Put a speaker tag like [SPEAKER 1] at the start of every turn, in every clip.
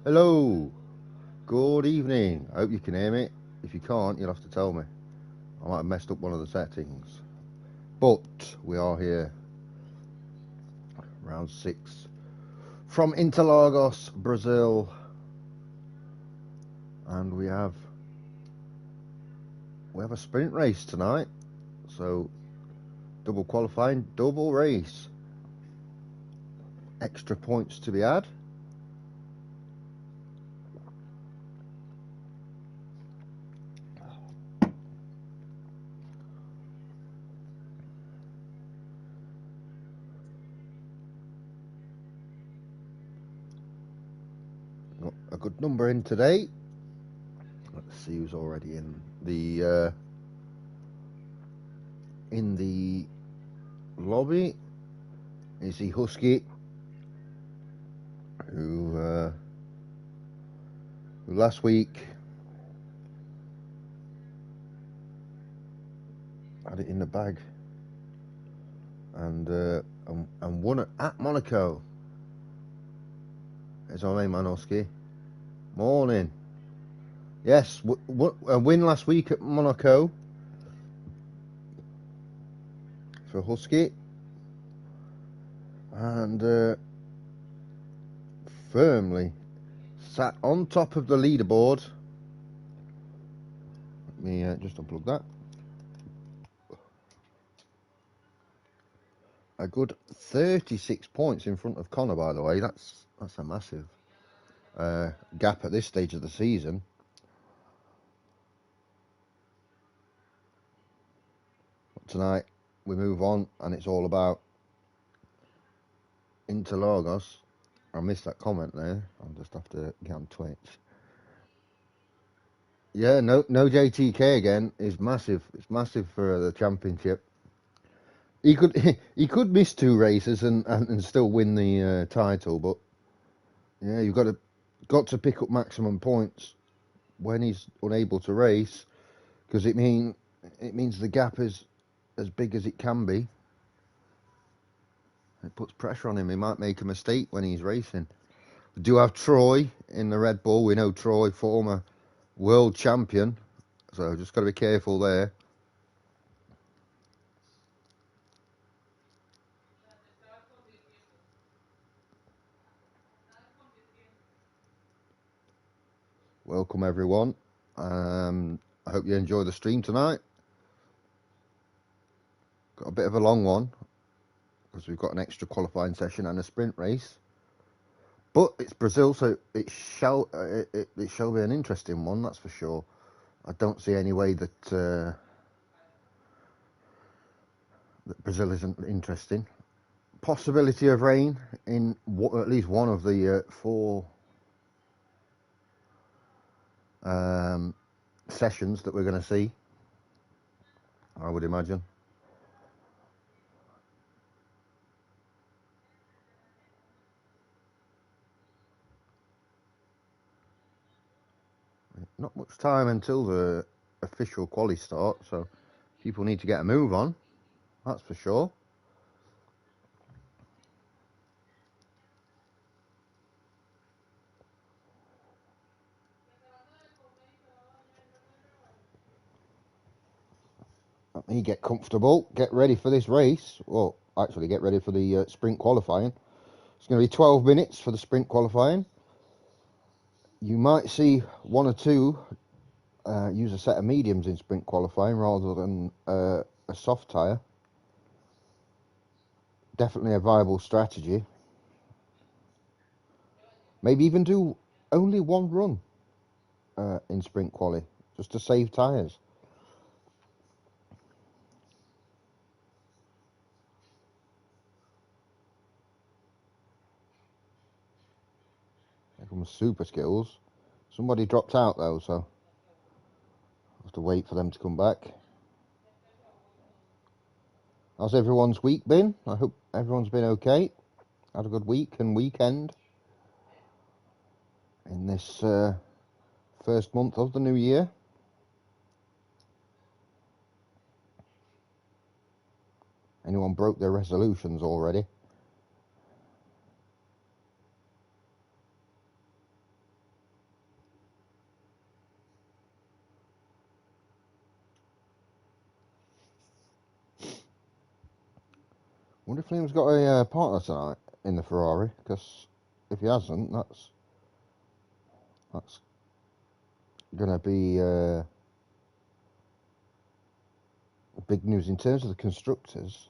[SPEAKER 1] Hello, good evening. I hope you can hear me. If you can't, you'll have to tell me. I might have messed up one of the settings. But we are here, round 6, from Interlagos, Brazil. And we have a sprint race tonight. So, double qualifying, double race. Extra points to be had. Got a good number in today. Let's see who's already in the lobby. Is he Husky, who last week had it in the bag and won at Monaco. There's our main man Husky. Morning. Yes, a win last week at Monaco for Husky, and firmly sat on top of the leaderboard. Let me just unplug that. A good 36 points in front of Connor, by the way. That's a massive gap at this stage of the season. But tonight we move on, and it's all about Interlagos. I missed that comment there. I'll just have to get on Twitch. Yeah, no JTK again is massive. It's massive for the championship. He could miss 2 races and still win the title, but yeah, you've got to pick up maximum points when he's unable to race, because it means the gap is as big as it can be. It puts pressure on him. He might make a mistake when he's racing. We do have Troy in the Red Bull. We know Troy, former world champion, so just got to be careful there. Welcome everyone. I hope you enjoy the stream tonight. Got a bit of a long one because we've got an extra qualifying session and a sprint race. But it's Brazil, so it shall be an interesting one, that's for sure. I don't see any way that Brazil isn't interesting. Possibility of rain in at least one of the 4 sessions that we're going to see, I would imagine. Not much time until the official quali start, so people need to get a move on, that's for sure. Let me get comfortable, get ready for this race. Well, actually get ready for the sprint qualifying. It's going to be 12 minutes for the sprint qualifying. You might see 1 or 2 use a set of mediums in sprint qualifying rather than a soft tyre. Definitely a viable strategy. Maybe even do only 1 run in sprint quali, just to save tyres. Here comes super skills. Somebody dropped out though, so I'll have to wait for them to come back. How's everyone's week been? I hope everyone's been okay. Had a good week and weekend in this first month of the new year. Anyone broke their resolutions already? Wonder if Liam's got a partner tonight in the Ferrari, because if he hasn't, that's going to be big news in terms of the constructors.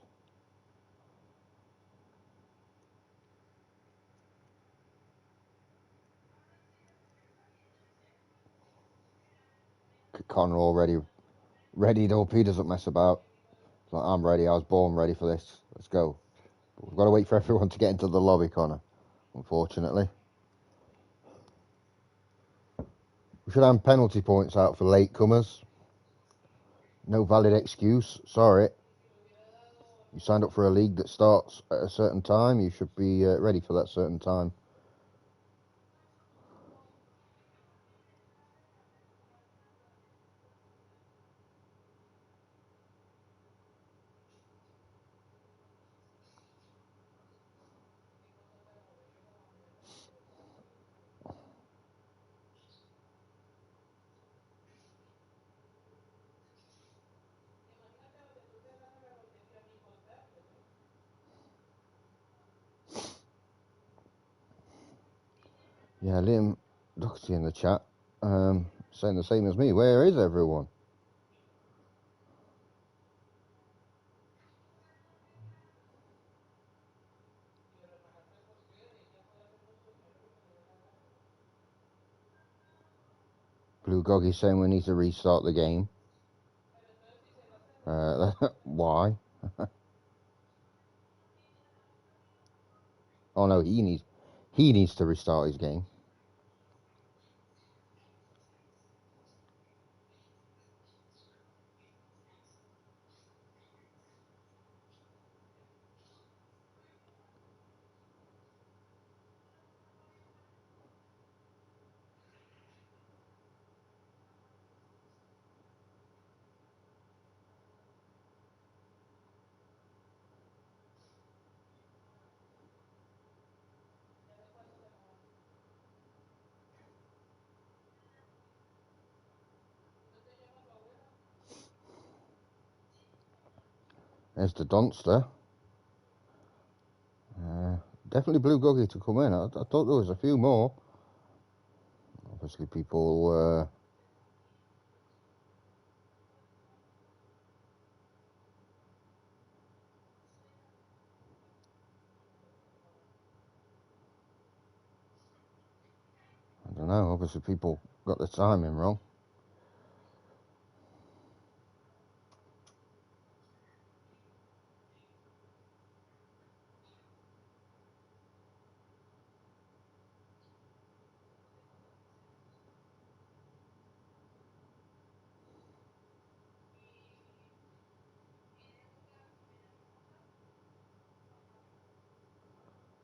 [SPEAKER 1] Connor already readied up. He doesn't mess about. It's like, I'm ready. I was born ready for this. Let's go. But we've got to wait for everyone to get into the lobby, Connor. Unfortunately, we should have penalty points out for latecomers. No valid excuse. Sorry. You signed up for a league that starts at a certain time. You should be ready for that certain time. Yeah, Liam Doherty in the chat saying the same as me. Where is everyone? Blue Goggy saying we need to restart the game. Why? Oh no, he needs to restart his game. There's the Donster. Definitely Blue Goggy to come in. I thought there was a few more. Obviously, people. I don't know. Obviously, people got the timing wrong.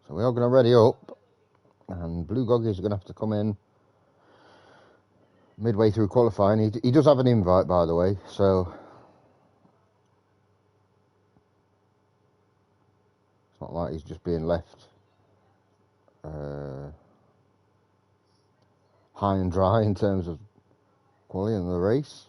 [SPEAKER 1] So we are going to ready up, and Blue Goggy is going to have to come in midway through qualifying. He does have an invite, by the way, so it's not like he's just being left high and dry in terms of quality in the race.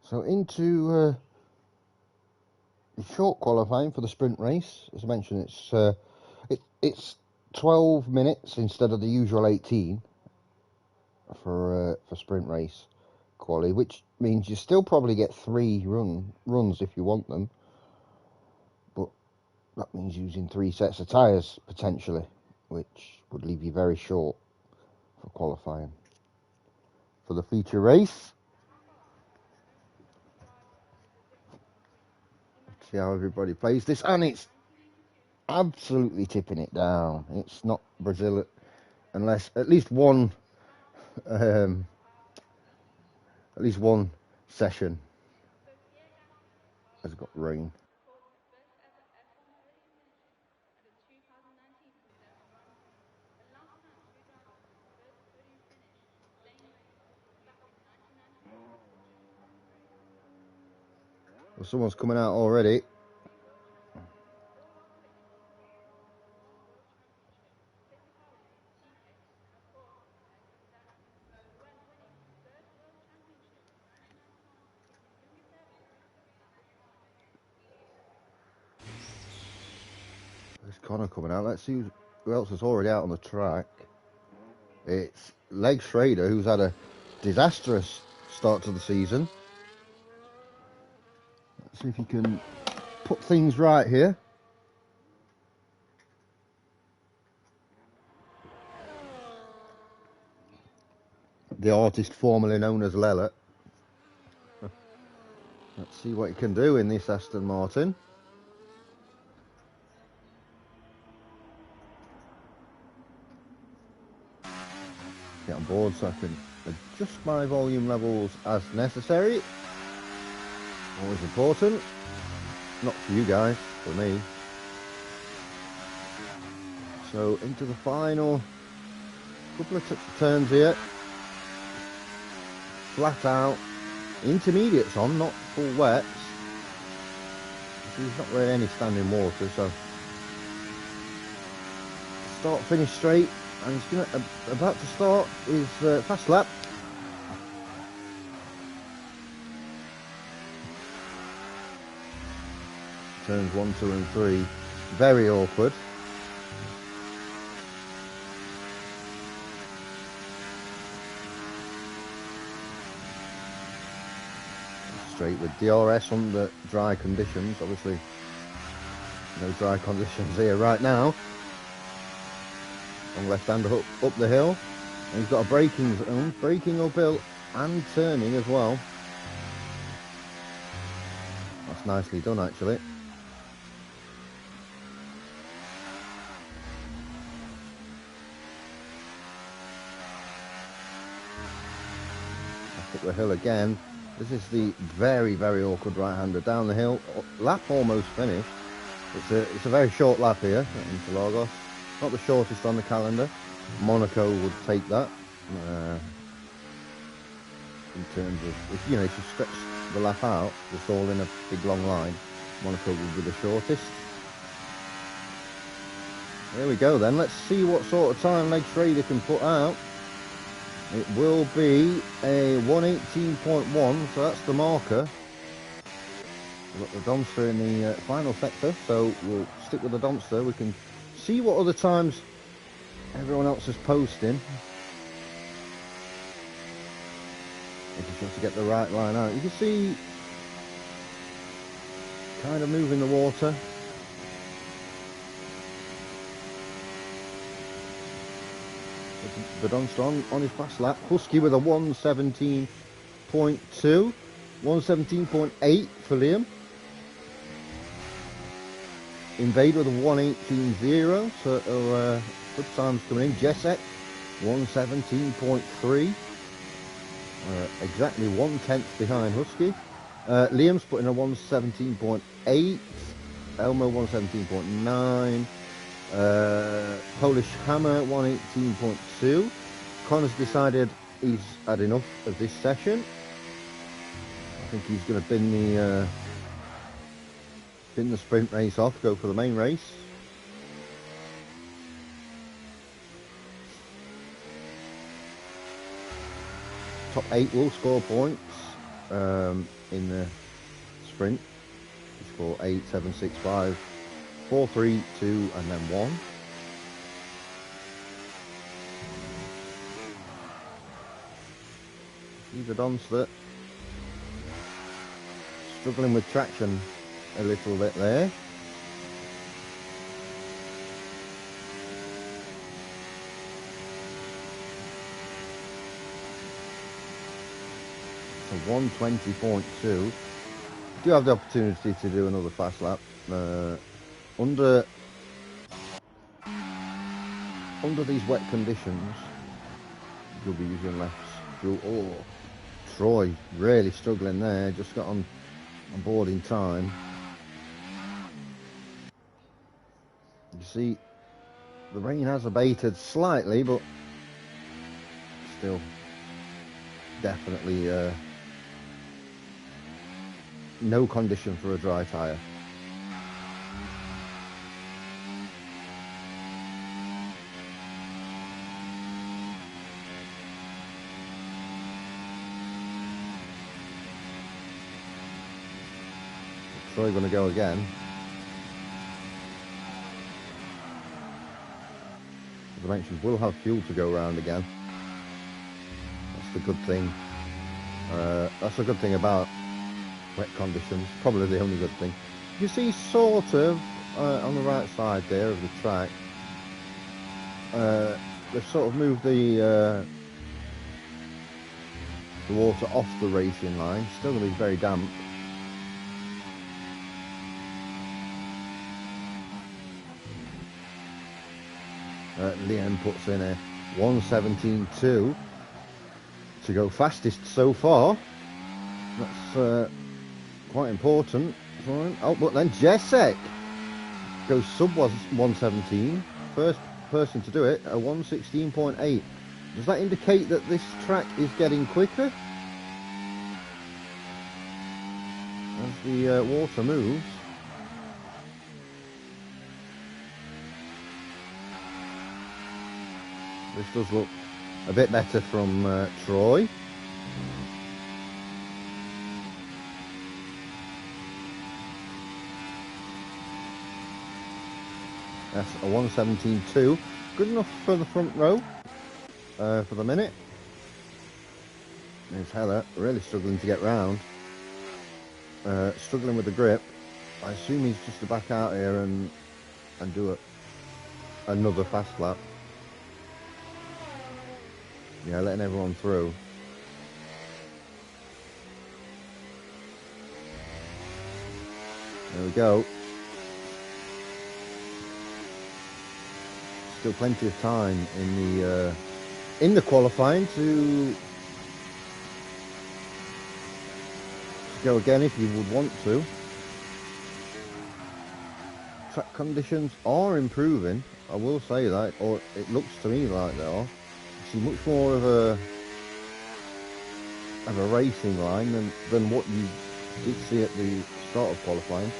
[SPEAKER 1] So into short qualifying for the sprint race. As I mentioned, it's 12 minutes instead of the usual 18 for sprint race quali, which means you still probably get 3 runs if you want them, but that means using 3 sets of tyres potentially, which would leave you very short for qualifying. For the feature race, See how everybody plays this, and it's absolutely tipping it down. It's not Brazil unless at least one session has got rain. Well, someone's coming out already. There's Connor coming out. Let's see who else is already out on the track. It's Leg Schrader, who's had a disastrous start to the season. Let's see if he can put things right here. The artist formerly known as Lella. Let's see what he can do in this Aston Martin. Get on board so I can adjust my volume levels as necessary. Always important. Not for you guys, for me. So into the final couple of turns here. Flat out. Intermediates on, not full wets. There's not really any standing water, so start finish straight, and he's about to start his fast lap. Turns 1, 2 and 3, very awkward. Straight with DRS under dry conditions, obviously no dry conditions here right now. On left hander up the hill, and he's got a braking zone, braking uphill and turning as well. That's nicely done actually. Back up the hill again. This is the very, very awkward right-hander down the hill. Lap almost finished. It's a very short lap here at Interlagos. Not the shortest on the calendar. Monaco would take that. In terms of, if you stretch the lap out, just all in a big long line, Monaco would be the shortest. There we go then. Let's see what sort of time Leg Schrader can put out. It will be a 1:18.1, so that's the marker. We've got the Donster in the final sector, so we'll stick with the Donster. We can see what other times everyone else is posting. Making sure to get the right line out. You can see kind of moving the water. The Donster on his fast lap. Husky with a 1:17.2, 1:17.8 for Liam. Invade with a 1:18.0, so good times coming in. Jesek 1:17.3, exactly 1/10 behind Husky. Liam's putting a 1:17.8, Elmo 1:17.9. Polish Hammer 1:18.2. Connor's decided he's had enough of this session. I think he's going to bin the sprint race off, go for the main race. Top 8 will score points in the sprint. Score 8, 7, 6, 5, 4, 3, 2 and then 1. These are Donster struggling with traction a little bit there. So 1:20.2. do have the opportunity to do another fast lap. Under these wet conditions, you'll be using lefts. Oh, Troy really struggling there. Just got on board in time. You see, the rain has abated slightly, but still definitely no condition for a dry tyre. Troy going to go again. As I mentioned, we'll have fuel to go around again. That's the good thing. That's the good thing about wet conditions. Probably the only good thing. You see, sort of on the right side there of the track, they've sort of moved the water off the racing line. Still going to be very damp. Liam puts in a 1:17.2 to go fastest so far. That's quite important for him. Oh, but then Jessek goes sub 1:17. First person to do it, a 1:16.8. Does that indicate that this track is getting quicker as the water moves? This does look a bit better from Troy. That's a 1:17.2. Good enough for the front row for the minute. There's Heather really struggling to get round. Struggling with the grip. I assume he's just to back out here and do another fast lap. Yeah, letting everyone through. There we go. Still plenty of time in the qualifying to go again if you would want to. Track conditions are improving, I will say that, or it looks to me like they are. See much more of a racing line than what you did see at the start of qualifying.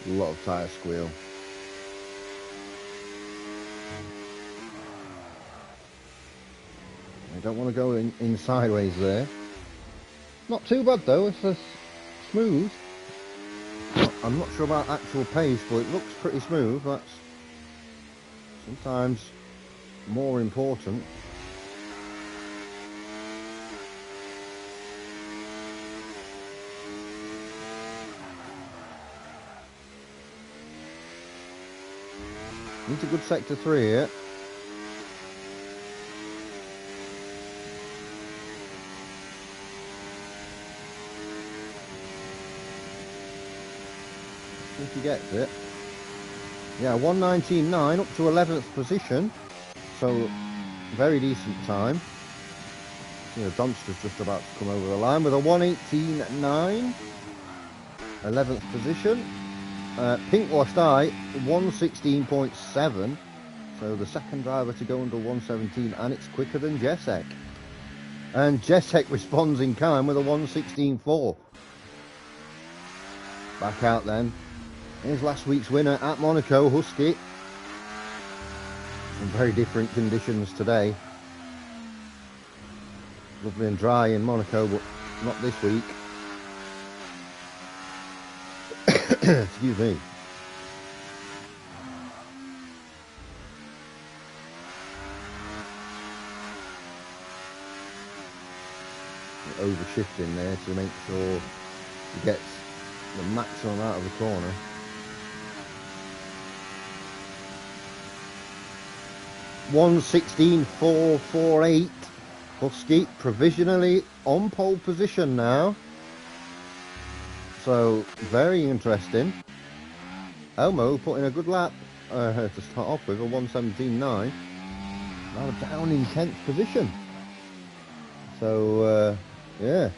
[SPEAKER 1] A lot of tyre squeal. I don't want to go in sideways there. Not too bad though, it's smooth. I'm not sure about actual pace, but it looks pretty smooth. That's sometimes more important. Into good sector 3 here. If he gets it. Yeah, 1:19.9 up to 11th position. So, very decent time. You know, Dunster's just about to come over the line with a 1:18.9. 11th position. Pink Washed Eye, 1:16.7. So the second driver to go under 1:17, and it's quicker than Jessek. And Jessek responds in kind with a 1:16.4. Back out then. Here's last week's winner at Monaco, Husky. In very different conditions today. Lovely and dry in Monaco, but not this week. Excuse me. Overshifting there to make sure He gets the maximum out of the corner. (1:16.448). Husky provisionally on pole position now. So very interesting. Elmo put in a good lap to start off with, a 1:17.9. Now down in 10th position. So yeah.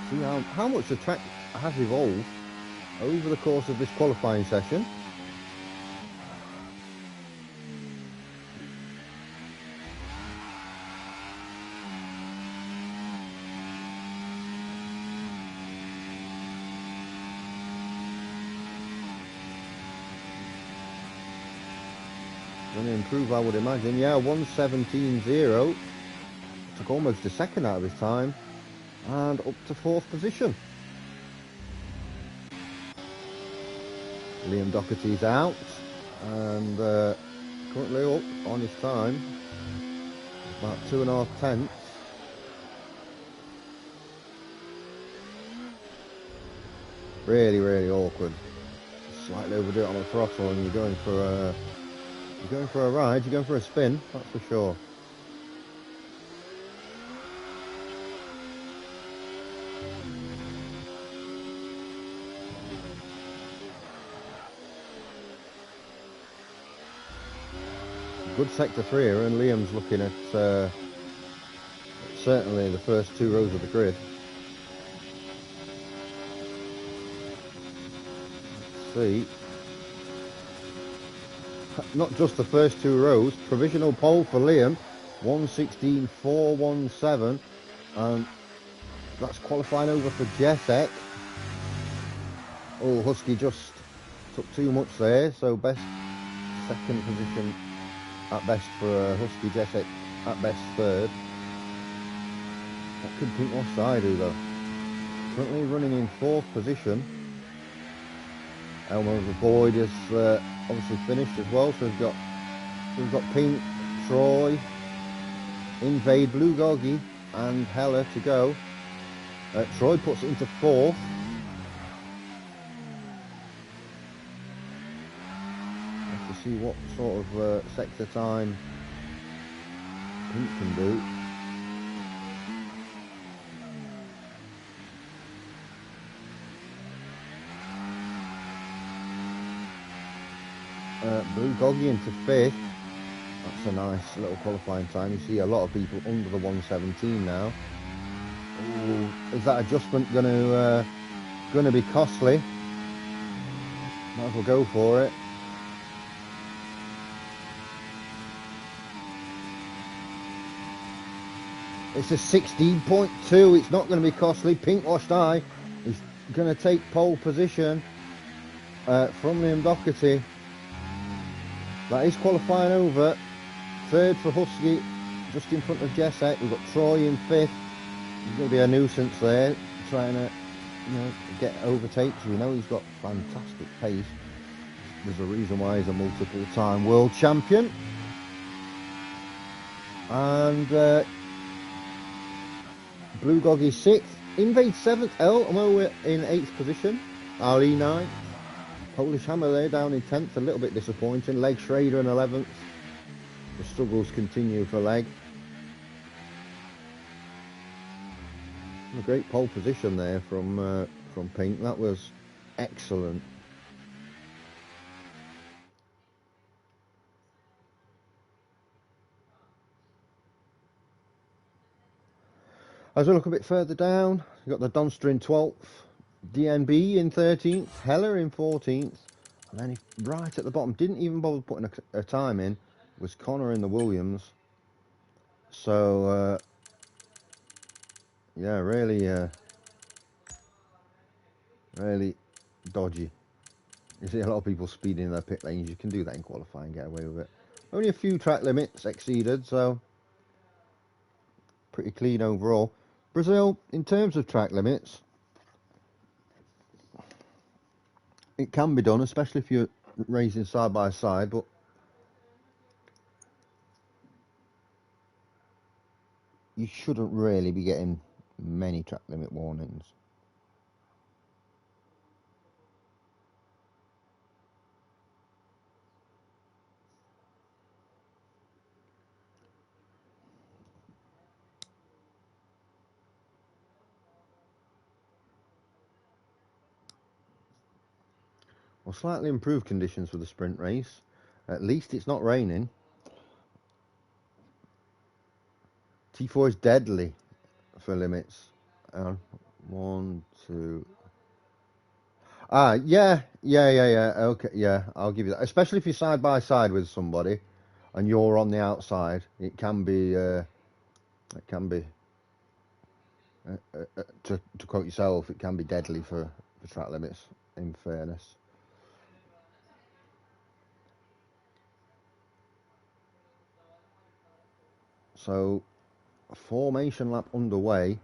[SPEAKER 1] See how much the track has evolved over the course of this qualifying session. Going to improve, I would imagine. Yeah, 1:17.0. Took almost a second out of his time. And up to 4th position. Liam Doherty's out. And currently up on his time. About 2.5 tenths. Really, really awkward. Slightly overdo it on the throttle and you're going for a ride, you're going for a spin, that's for sure. Good sector 3 here, and Liam's looking at certainly the first 2 rows of the grid. Let's see. Not just the first 2 rows, provisional pole for Liam, 1:16.417, and that's qualifying over for Jesek. Oh, Husky just took too much there, so best second position at best for Husky. Jesek at best 3rd. What could Pink Wash I do though? Currently running in 4th position. Elmo the Boyd is obviously finished as well, so we've got Pink, Troy, Invade, Blue Goggy and Heller to go. Troy puts it into 4th. Have to see what sort of sector time Pink can do. Blue Goggy into 5th. That's a nice little qualifying time. You see a lot of people under the 1:17 now. Ooh, is that adjustment going to be costly? Might as well go for it. It's a 16.2. It's not going to be costly. Pink Washed Eye is going to take pole position from Liam Doherty. That is qualifying over. 3rd for Husky, just in front of Jesek. We've got Troy in 5th. There's going to be a nuisance there, trying to get overtakes. We know he's got fantastic pace. There's a reason why he's a multiple-time world champion. And Blue Goggy 6th. Invade 7th. Elmo in 8th position. Ali 9th. Polish Hammer there down in 10th, a little bit disappointing. Leg Schrader in 11th. The struggles continue for Leg. A great pole position there from Pink. That was excellent. As we look a bit further down, you've got the Donster in 12th. DNB in 13th, Heller in 14th, and then right at the bottom, didn't even bother putting a time in, was Connor in the Williams. So yeah, really dodgy. You see a lot of people speeding in their pit lanes. You can do that in qualifying, get away with it. Only a few track limits exceeded, so pretty clean overall. Brazil, in terms of track limits, it can be done, especially if you're racing side by side, but you shouldn't really be getting many track limit warnings. Well, slightly improved conditions for the sprint race. At least it's not raining. T4 is deadly for limits. 1, 2. Yeah. Okay, yeah, I'll give you that. Especially if you're side by side with somebody, and you're on the outside, it can be. To quote yourself, it can be deadly for track limits. In fairness. So, formation lap underway.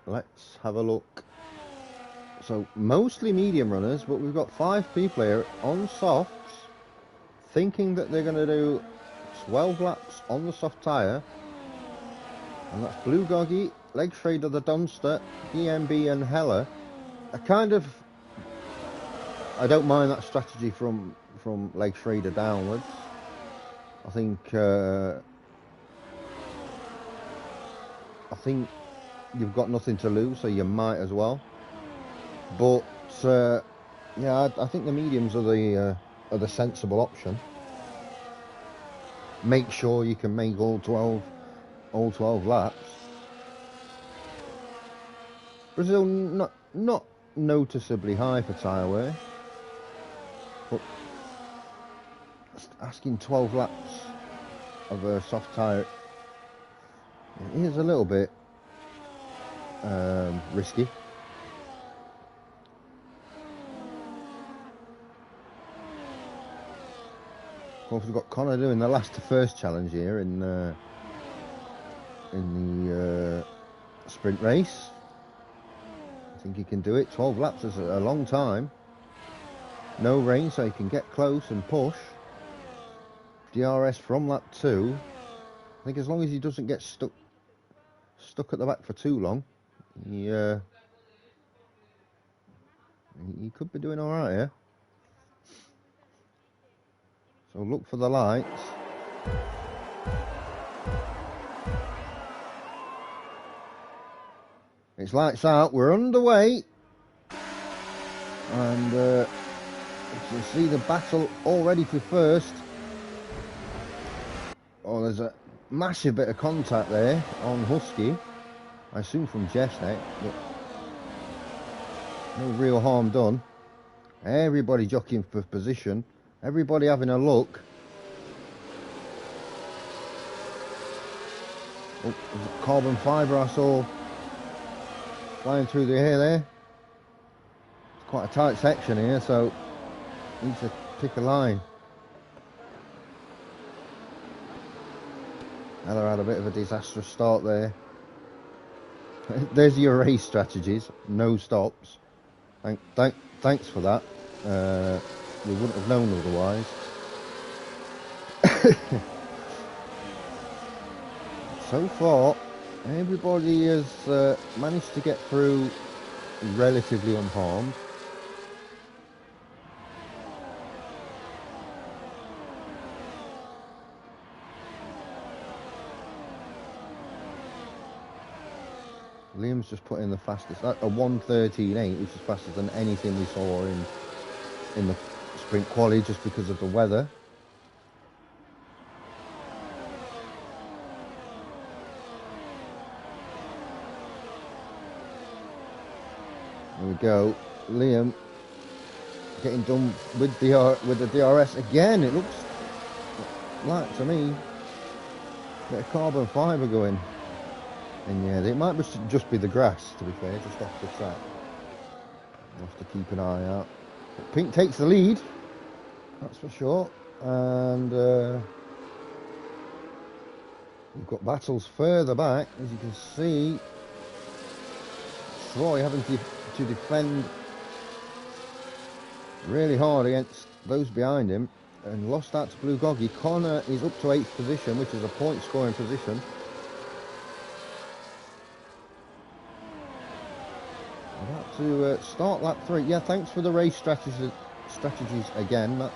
[SPEAKER 1] Let's have a look. So, mostly medium runners, but we've got 5 people here on softs, thinking that they're going to do 12 laps on the soft tyre. And that's Blue Goggy, Leg Trader the Dunster, DMB and Heller. I don't mind that strategy from Leg Trader downwards. I think you've got nothing to lose, so you might as well. But yeah, I think the mediums are the sensible option. Make sure you can make all 12 laps. Brazil not noticeably high for tyre wear, but asking 12 laps of a soft tyre is a little bit risky. Of course, we've got Connor doing the last to first challenge here in the sprint race. I think he can do it. 12 laps is a long time. No rain, so he can get close and push. DRS from lap 2. I think as long as he doesn't get stuck at the back for too long, he could be doing all right here. So look for the lights. It's lights out. We're underway. And you can see the battle already for first. Oh, there's a massive bit of contact there on Husky. I assume from Jeff's neck, but no real harm done. Everybody jockeying for position. Everybody having a look. Oh, there's a carbon fibre I saw flying through the air there. It's quite a tight section here, so need to pick a line. Heather had a bit of a disastrous start there. There's your race strategies. No stops. Thanks for that. We wouldn't have known otherwise. So far, everybody has managed to get through relatively unharmed. Liam's just put in the fastest, a 1:13.8, which is faster than anything we saw in the sprint quali, just because of the weather. There we go. Liam getting done with the DRS again. It looks like to me bit of carbon fibre going. And yeah, it might just be the grass, to be fair, just off the track. We'll have to keep an eye out. But Pink takes the lead, that's for sure. And we've got battles further back, as you can see. Troy having to defend really hard against those behind him. And lost that to Blue Goggy. Connor is up to 8th position, which is a point scoring position. to start lap 3. Yeah, thanks for the race strategies again. That,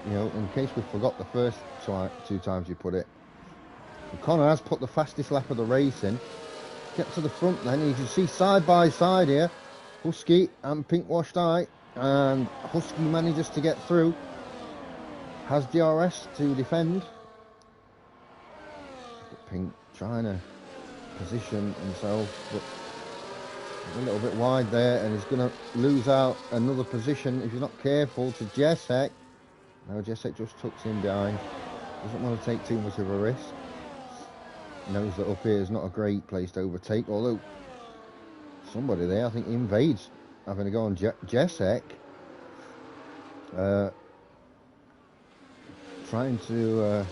[SPEAKER 1] you know, in case we forgot the first 2 times you put it. And Connor has put the fastest lap of the race in. Get to the front then. You can see side by side here, Husky and Pink Washed Eye. And Husky manages to get through. Has DRS to defend. Pink trying to position himself, but a little bit wide there, and he's going to lose out another position if he's not careful to Jesek. Now Jesek just tucks in behind. Doesn't want to take too much of a risk. Knows that up here is not a great place to overtake, although somebody there, I think Invade's having a go on Jesek. Trying to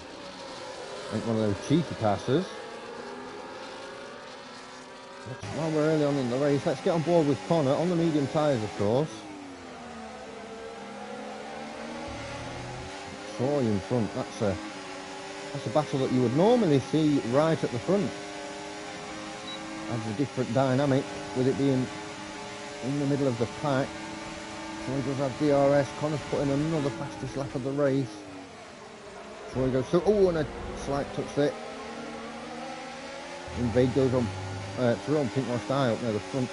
[SPEAKER 1] make one of those cheeky passes. While we're early on in the race, let's get on board with Connor on the medium tyres, of course. Troy in front. That's a battle that you would normally see right at the front. Adds a different dynamic with it being in the middle of the pack. Troy does have DRS. Connor's putting another fastest lap of the race. Troy goes through. Oh, and a slight touch there. Invade goes on through on Pink Washed Eye up near the front.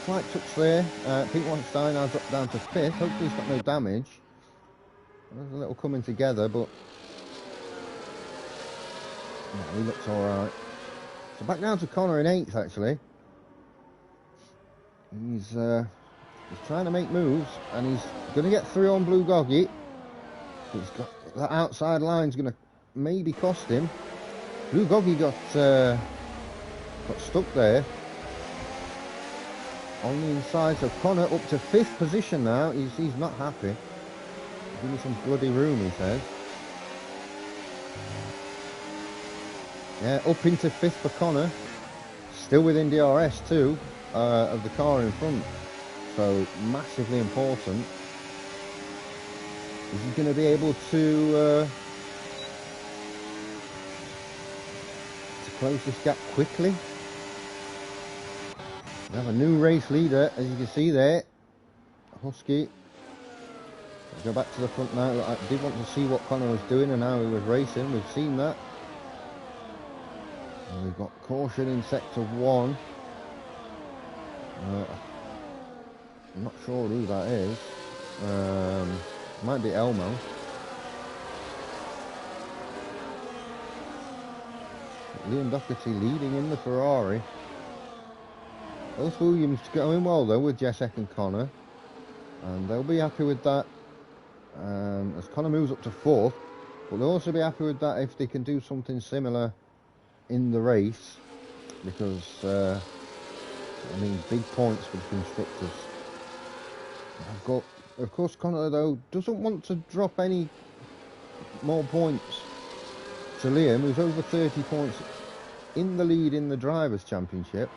[SPEAKER 1] Slight touch there. Pink Washed Eye now dropped down to 5th. Hopefully he's got no damage. There's a little coming together, but yeah, he looks alright. So back down to Connor in 8th actually. He's trying to make moves, and he's going to get through on Blue Goggy. He's got that outside line's going to maybe cost him. Blue Goggy got stuck there on the inside, so Connor up to 5th position now. He's not happy. Give me some bloody room, he says. Yeah, up into 5th for Connor. Still within DRS too, of the car in front. So massively important. Is he going to be able to close this gap quickly? We have a new race leader, as you can see there. Husky. Go back to the front now. I did want to see what Connor was doing and how he was racing. We've seen that. And we've got caution in sector 1. I'm not sure who that is. Might be Elmo. Liam Doherty leading in the Ferrari. Both Williams going well though with Jesek and Connor, and they'll be happy with that as Connor moves up to 4th, but they'll also be happy with that if they can do something similar in the race, because I mean, big points for the constructors. I've got, of course, Connor though doesn't want to drop any more points to Liam, who's over 30 points in the lead in the Drivers' Championship.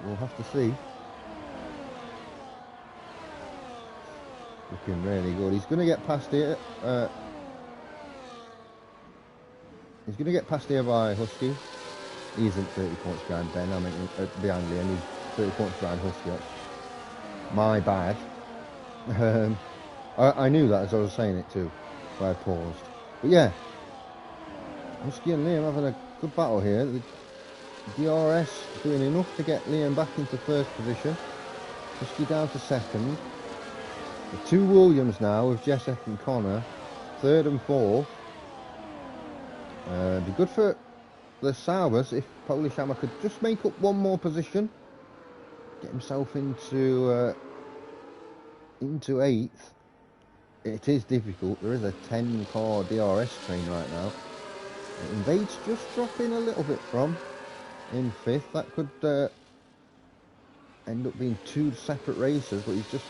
[SPEAKER 1] We'll have to see. Looking really good. He's going to get past here. He's going to get past here by Husky. He isn't 30 points behind Ben. I mean, behind Liam. He's 30 points behind Husky. My bad. I knew that as I was saying it too, so I paused. But yeah, Husky and Liam having a good battle here. The DRS doing enough to get Liam back into 1st position. Husky down to 2nd. The 2 Williams now with Jesek and Connor, 3rd and 4th. Be good for the Saubers if Polish Hammer could just make up 1 more position, get himself into 8th. It is difficult. There is a 10-car DRS train right now. Invade's just dropping a little bit from in 5th. That could end up being 2 separate races, but he's just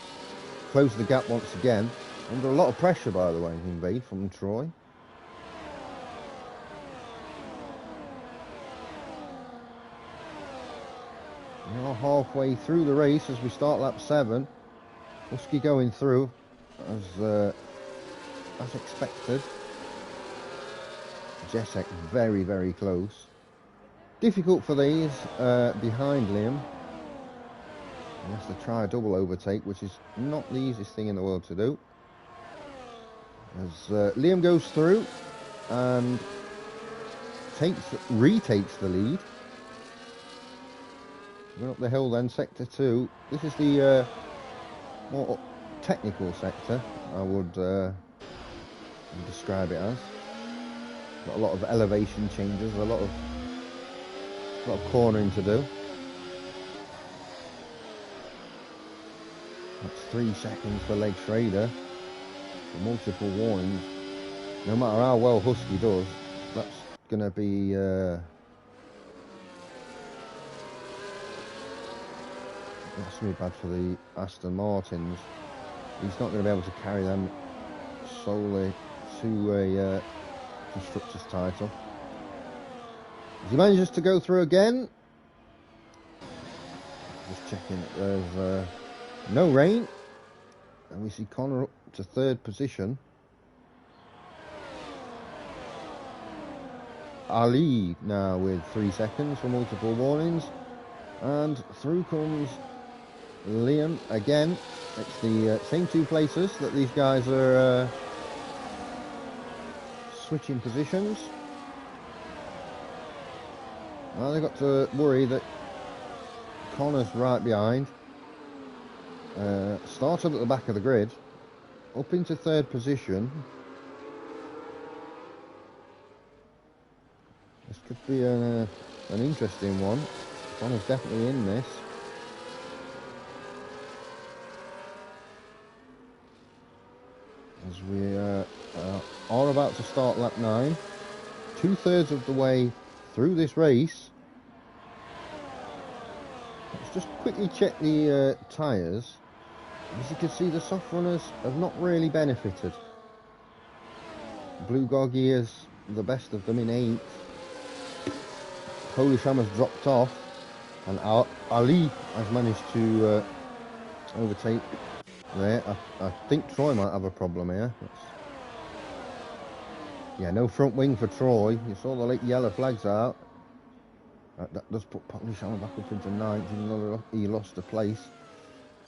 [SPEAKER 1] closed the gap once again. Under a lot of pressure, by the way, Invade from Troy. Now halfway through the race as we start lap 7. Husky going through as expected. Jesek very, very close. Difficult for these behind Liam. He has to try a double overtake, which is not the easiest thing in the world to do. As Liam goes through and retakes the lead. Going up the hill then, sector 2. This is the more technical sector, I would describe it as. Got a lot of elevation changes, a lot of cornering to do. That's 3 seconds for Leg Schrader. Multiple warnings. No matter how well Husky does, that's going to be that's going to be bad for the Aston Martins. He's not going to be able to carry them solely to a constructor's title. As he manages to go through again, just checking that there's no rain, and we see Connor up to 3rd position. Ali now with 3 seconds for multiple warnings, and through comes Liam again. It's the same 2 places that these guys are switching positions. Now they've got to worry that Connor's right behind. Started at the back of the grid, up into 3rd position. This could be an interesting one. Connor's definitely in this. As we are about to start lap 9, 2/3 of the way through this race. Let's just quickly check the tyres. As you can see, the soft runners have not really benefited. Blue Goggy is the best of them in 8th. Polish Hammer's dropped off, and Ali has managed to overtake there. I think Troy might have a problem here. Yeah, no front wing for Troy. You saw the yellow flags out. That does put Polish Hammer back up into 9th, even though he lost a place.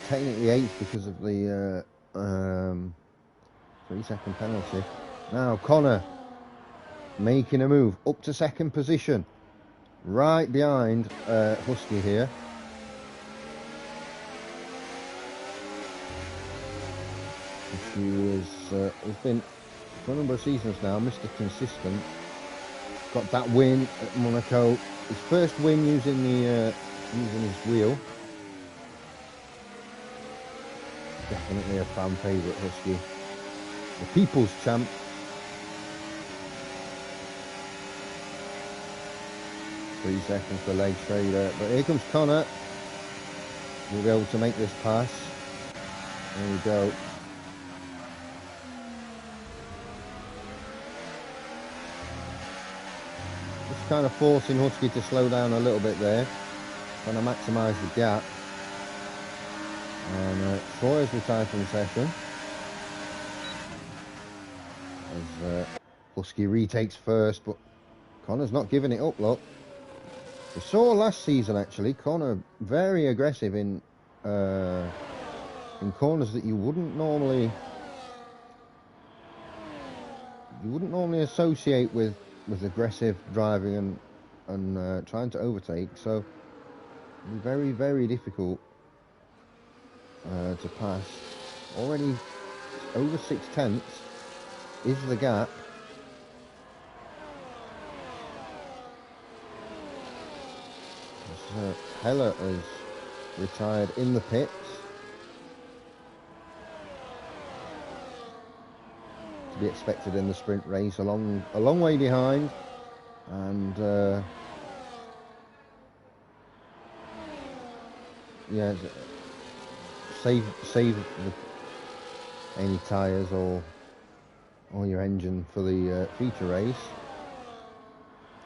[SPEAKER 1] Technically 8th because of the 3-second penalty. Now Connor making a move up to 2nd position, right behind Husky here. Husky has been for a number of seasons now Mr. Consistent. Got that win at Monaco, his first win using his wheel. Definitely a fan favourite, Husky. The people's champ. Three seconds for Leg Schrader. But here comes Connor. We'll be able to make this pass. There we go. Just kind of forcing Husky to slow down a little bit there. Trying to maximise the gap. And Troy has retired from the session. As Husky retakes first, but Connor's not giving it up, look. We saw last season, actually, Connor very aggressive in corners that you wouldn't normally associate with aggressive driving and trying to overtake. So very, very difficult to pass. Already over 6/10 is the gap. Heller is retired in the pits. To be expected in the sprint race, a long way behind, and yeah, save any tyres or your engine for the feature race.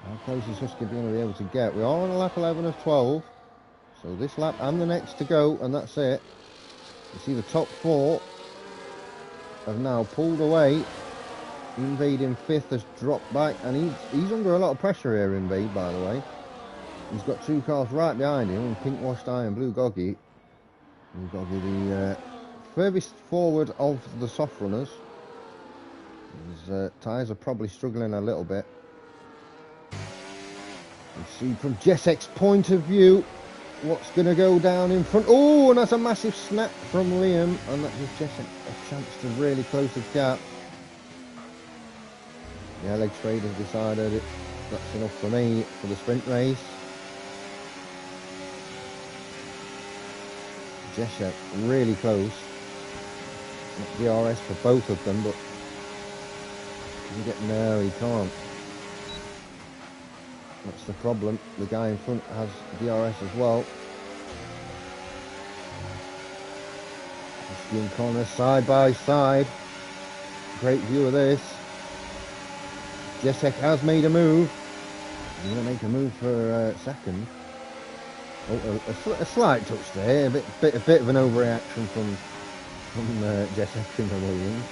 [SPEAKER 1] How close is Husky going to be able to get? We are on a lap 11 of 12, so this lap and the next to go, and that's it. You see the top 4 have now pulled away. Invade in 5th has dropped back, and he's under a lot of pressure here, Invade, by the way. He's got 2 cars right behind him, Pink Washed Eye and Blue Goggy. We've got to be the furthest forward of the soft runners. His tyres are probably struggling a little bit. You see from Jessek's point of view what's going to go down in front. Oh, and that's a massive snap from Liam, and that gives Jessek a chance to really close the gap. The Alex Traders decided that's enough for me for the sprint race. Jesek really close. Not DRS for both of them, but can he get no, he can't. That's the problem. The guy in front has DRS as well. Husky and Connor side by side. Great view of this. Jesek has made a move. He's going to make a move for second. Oh, a slight touch there. A bit of an overreaction from Jesek and the Williams.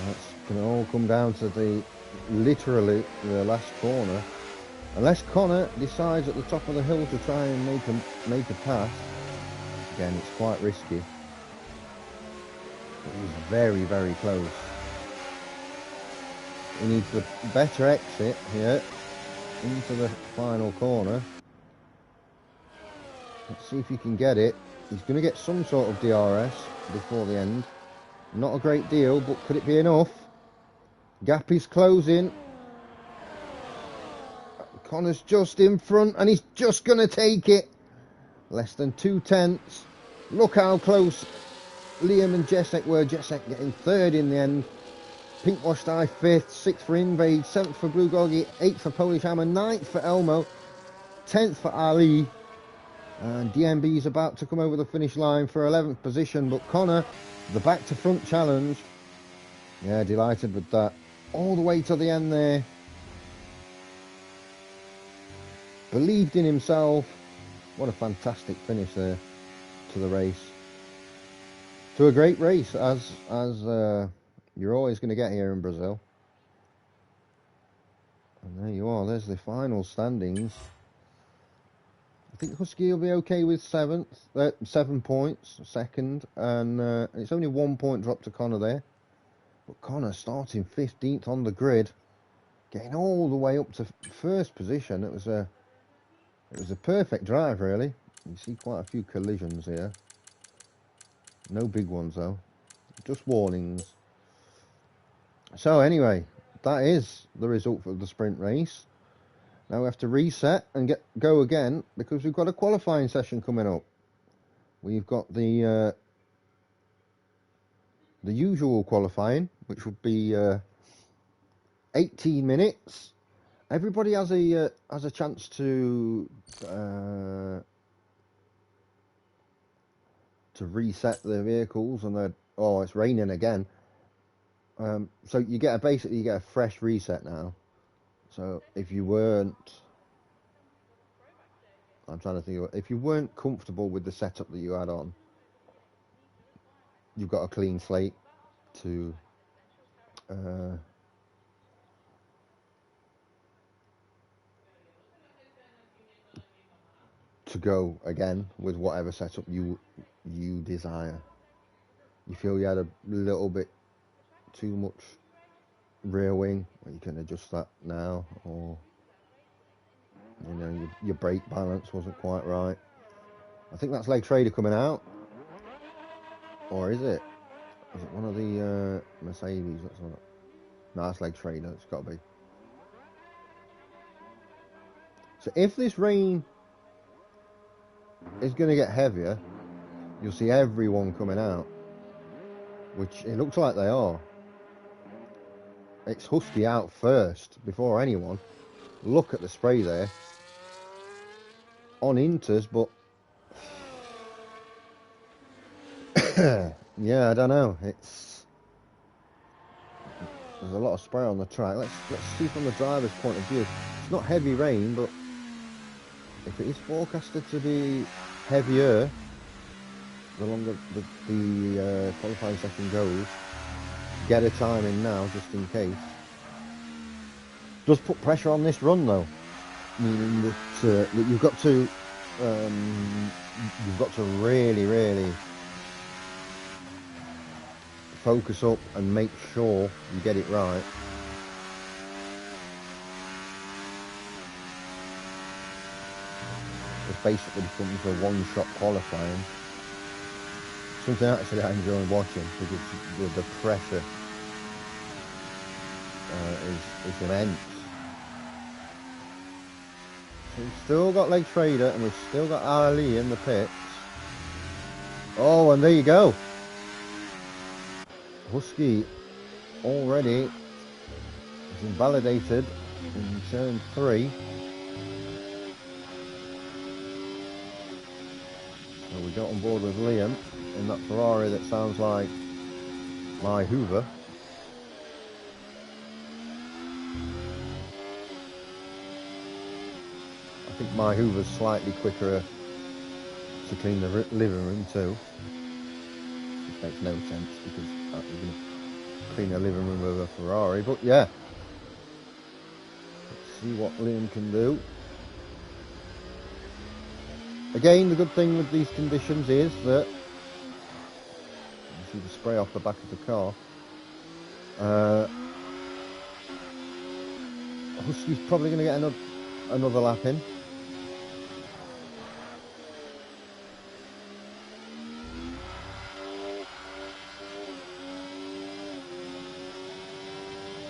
[SPEAKER 1] That's going to all come down to literally the last corner. Unless Connor decides at the top of the hill to try and make a pass. Again, it's quite risky. But he's very, very close. He needs a better exit here into the final corner. Let's see if he can get it. He's going to get some sort of DRS before the end. Not a great deal, but could it be enough? Gap is closing. Connor's just in front and he's just going to take it. Less than 2/10. Look how close Liam and Jesek were. Jesek getting third in the end. Pink Wash Die 5th, 6th for Invade, 7th for Blue Goggy, 8th for Polish Hammer, 9th for Elmo, 10th for Ali. And DMB is about to come over the finish line for 11th position, but Connor, the back to front challenge. Yeah, delighted with that. All the way to the end there. Believed in himself. What a fantastic finish there to the race. To a great race, as you're always going to get here in Brazil. And there you are, there's the final standings. I think Husky will be okay with 7 points, second, and it's only 1 point drop to Connor there. But Connor starting 15th on the grid, getting all the way up to first position. It was a perfect drive, really. You see quite a few collisions here. No big ones though, just warnings. So anyway, that is the result of the sprint race. Now we have to reset and go again because we've got a qualifying session coming up. We've got the usual qualifying, which would be 18 minutes. Everybody has a chance to reset their vehicles, and oh, it's raining again. So you get a fresh reset now. So if you weren't, I'm trying to think, if you weren't comfortable with the setup that you had on, you've got a clean slate to go again with whatever setup you desire. You feel you had a little bit too much rear wing, well, you can adjust that now, or you know, your brake balance wasn't quite right. I think that's Leg Trader coming out, or is it one of the Mercedes? That's not. No, that's Leg Trader. It's got to be. So if this rain is going to get heavier, you'll see everyone coming out, which it looks like they are. It's Husky out first before anyone. Look at the spray there on Inters, but yeah, I don't know. There's a lot of spray on the track. Let's see from the driver's point of view. It's not heavy rain, but if it is forecasted to be heavier, the longer the qualifying session goes, get a time in now just in case. Does put pressure on this run though. meaning that you've got to really focus up and make sure you get it right. It basically becomes a one-shot qualifying. Something actually I enjoy watching because the pressure is immense. So we've still got Leg Trader and we've still got Ali in the pits. Oh, and there you go. Husky already is invalidated in turn 3. So we got on board with Liam in that Ferrari that sounds like my Hoover. I think my Hoover's slightly quicker to clean the living room too. Which makes no sense because you're going to clean a living room with a Ferrari. But yeah, let's see what Liam can do. Again, the good thing with these conditions is that you see the spray off the back of the car. Husky's probably going to get another lap in.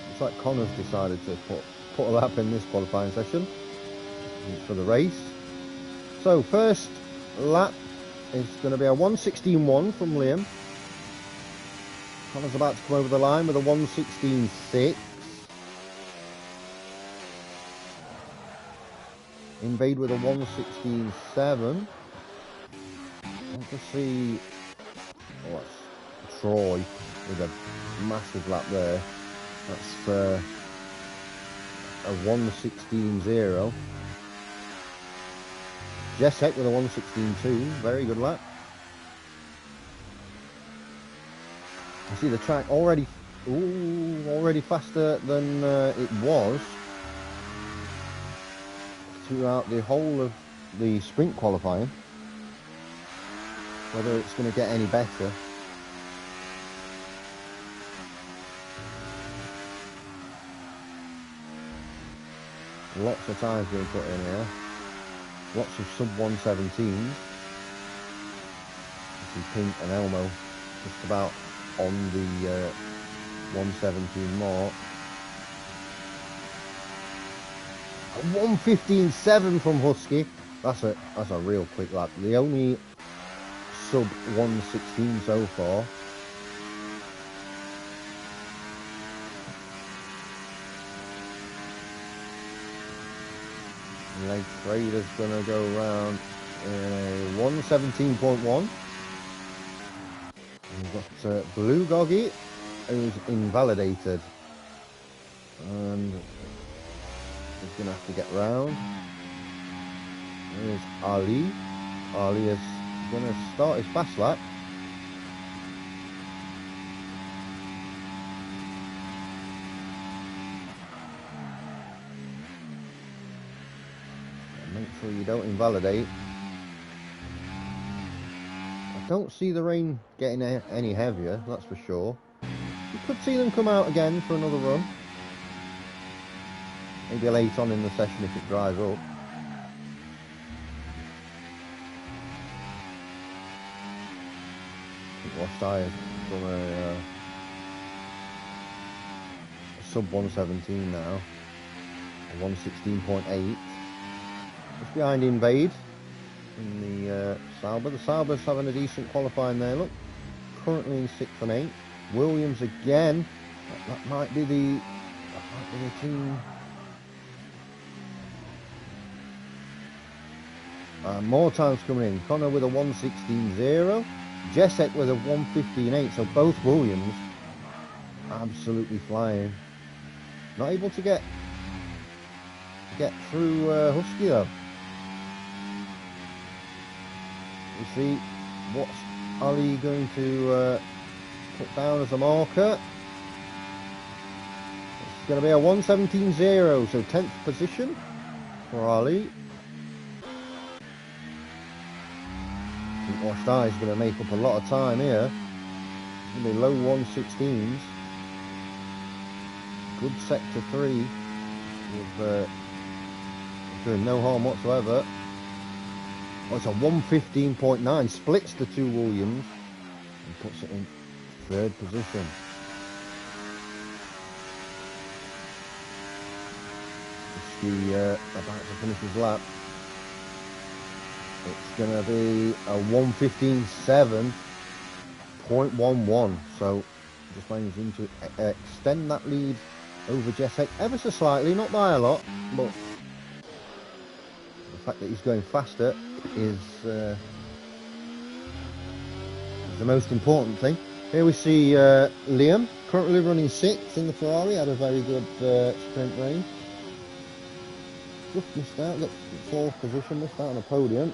[SPEAKER 1] Looks like Connor's decided to put a lap in this qualifying session for the race. So first lap is going to be a 1:16.1 from Liam. Connor's about to come over the line with a 1:16.6. Invade with a 1:16.7. Want to see Troy with a massive lap there. That's a 1:16.0. Jessek with a 1:16.2. Very good lap. I see the track already faster than it was throughout the whole of the sprint qualifying. Whether it's going to get any better. Lots of tyres being put in here. Lots of sub 117s. You see Pink and Elmo just about on the 117 mark. 1:15.7 from Husky. That's a real quick lap. The only sub 1:16 so far. Leg Trader's gonna go around in a 1:17.1. We've got Blue Goggy, who's invalidated, and he's gonna have to get round. There's Ali. Ali is gonna start his fast lap. Make sure you don't invalidate. I don't see the rain getting any heavier, that's for sure. You could see them come out again for another run. Maybe late on in the session if it dries up. Wash tyres from a sub 117 now. A 1:16.8. Just behind Invade in the Sauber. The Sauber's having a decent qualifying there, look. Currently in 6th and 8th. Williams again. That might be the team. More times coming in. Connor with a 1:16.0. Jessek with a 1:15.8. So both Williams absolutely flying. Not able to get through Husky though. We see what's Ali going to put down as a marker. It's going to be a 1:17.0, so 10th position. Ferrari. I think Washed Eye is going to make up a lot of time here. It's going to be low 116s. Good sector 3 with doing no harm whatsoever. Oh, it's a 115.9, splits the two Williams and puts it in third position. He about to finish his lap. It's going to be a 115.7.11, so just managing to extend that lead over Jesek ever so slightly, not by a lot, but the fact that he's going faster is the most important thing. Here we see Liam, currently running 6th in the Ferrari, had a very good sprint race. Just missed out, got 4th position, missed out on a podium.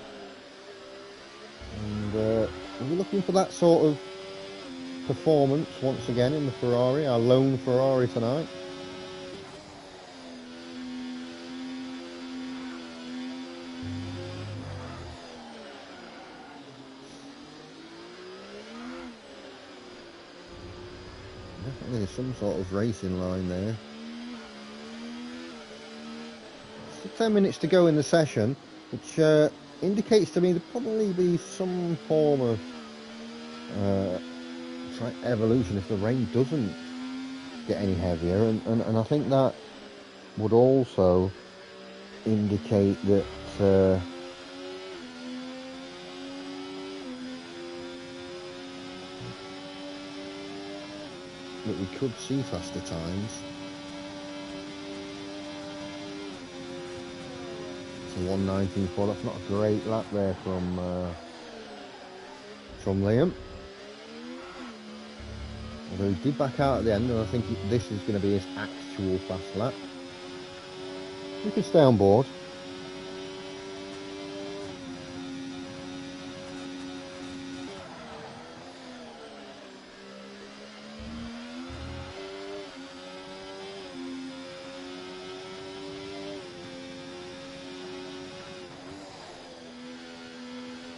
[SPEAKER 1] And we're looking for that sort of performance once again in the Ferrari, our lone Ferrari tonight. Definitely there's some sort of racing line there. 10 minutes to go in the session, which indicates to me there'll probably be some form of evolution if the rain doesn't get any heavier, and I think that would also indicate that that we could see faster times. It's a 119.4. That's not a great lap there from Liam. Although he did back out at the end, and I think this is going to be his actual fast lap. We can stay on board.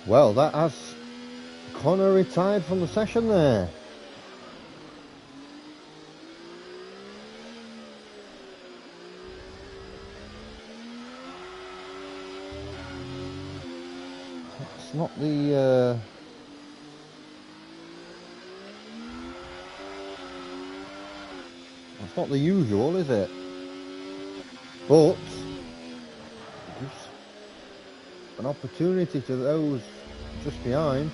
[SPEAKER 1] Well, that has Connor retired from the session there. It's not the it's not the usual, is it? But it gives an opportunity to those just behind.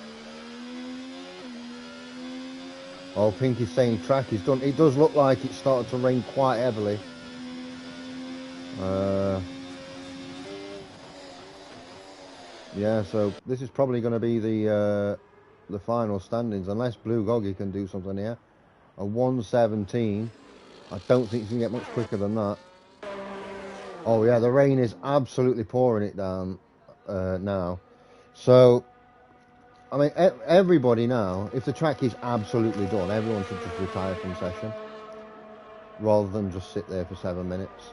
[SPEAKER 1] Oh, Pinky's saying track is done. It does look like it started to rain quite heavily. Yeah, so this is probably going to be the final standings, unless Blue Goggy can do something here. A 117. I don't think he's going to get much quicker than that. Oh yeah, the rain is absolutely pouring it down now. So, I mean, everybody now, if the track is absolutely done, everyone should just retire from session, rather than just sit there for 7 minutes.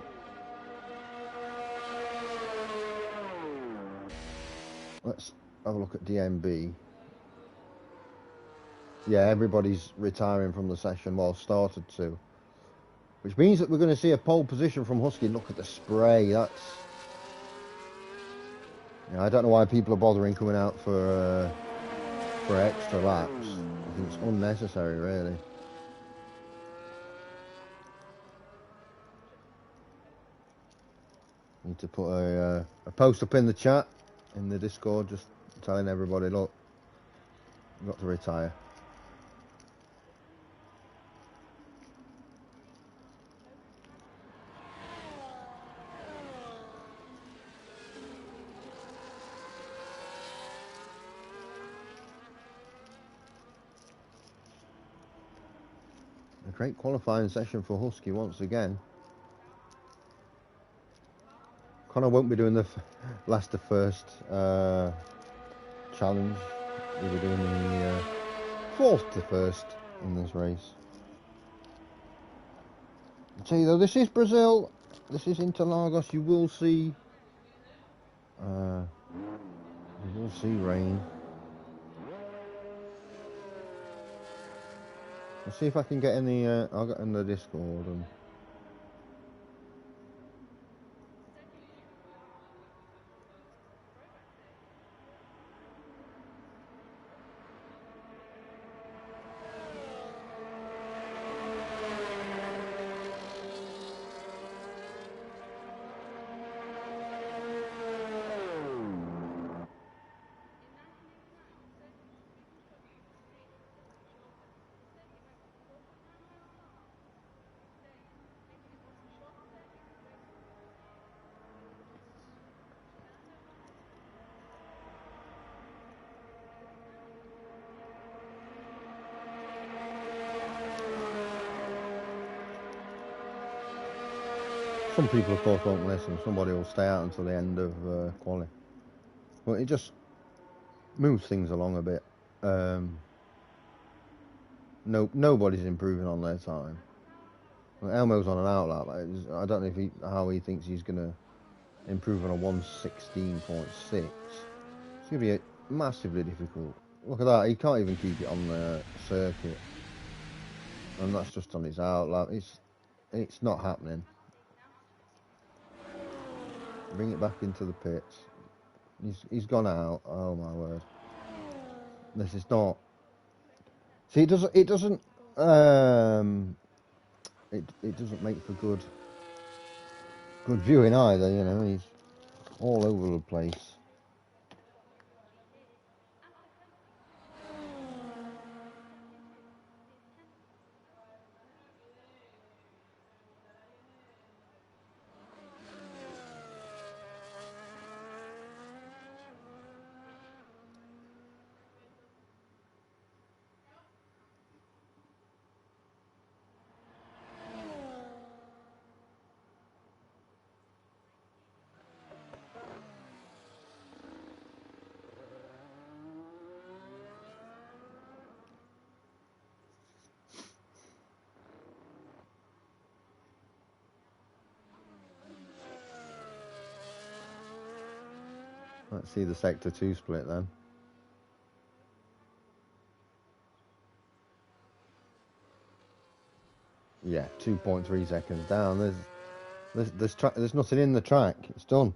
[SPEAKER 1] Let's have a look at DMB. Yeah, everybody's retiring from the session, well, started to. Which means that we're going to see a pole position from Husky. Look at the spray, that's... I don't know why people are bothering coming out for extra laps. I think it's unnecessary, really. Need to put a post up in the chat, in the Discord, just telling everybody, look, you've got to retire. A great qualifying session for Husky once again. Connor won't be doing the last to first challenge. He'll be doing the fourth to first in this race. I'll tell you though, this is Brazil. This is Interlagos. You will see We will see rain. I'll see if I can get in the. I'll get in the Discord and. Some people, of course, won't listen. Somebody will stay out until the end of quali. But it just moves things along a bit. Nobody's improving on their time. Well, Elmo's on an outlap. I don't know how he thinks he's going to improve on a 116.6. It's going to be massively difficult. Look at that. He can't even keep it on the circuit. And that's just on his outlap. It's not happening. Bring it back into the pits. He's gone out. Oh my word. This is not. See, it doesn't. It doesn't make for good viewing either. You know, he's all over the place. Let's see the sector 2 split then. Yeah, 2.3 seconds down. There's nothing in the track. It's done.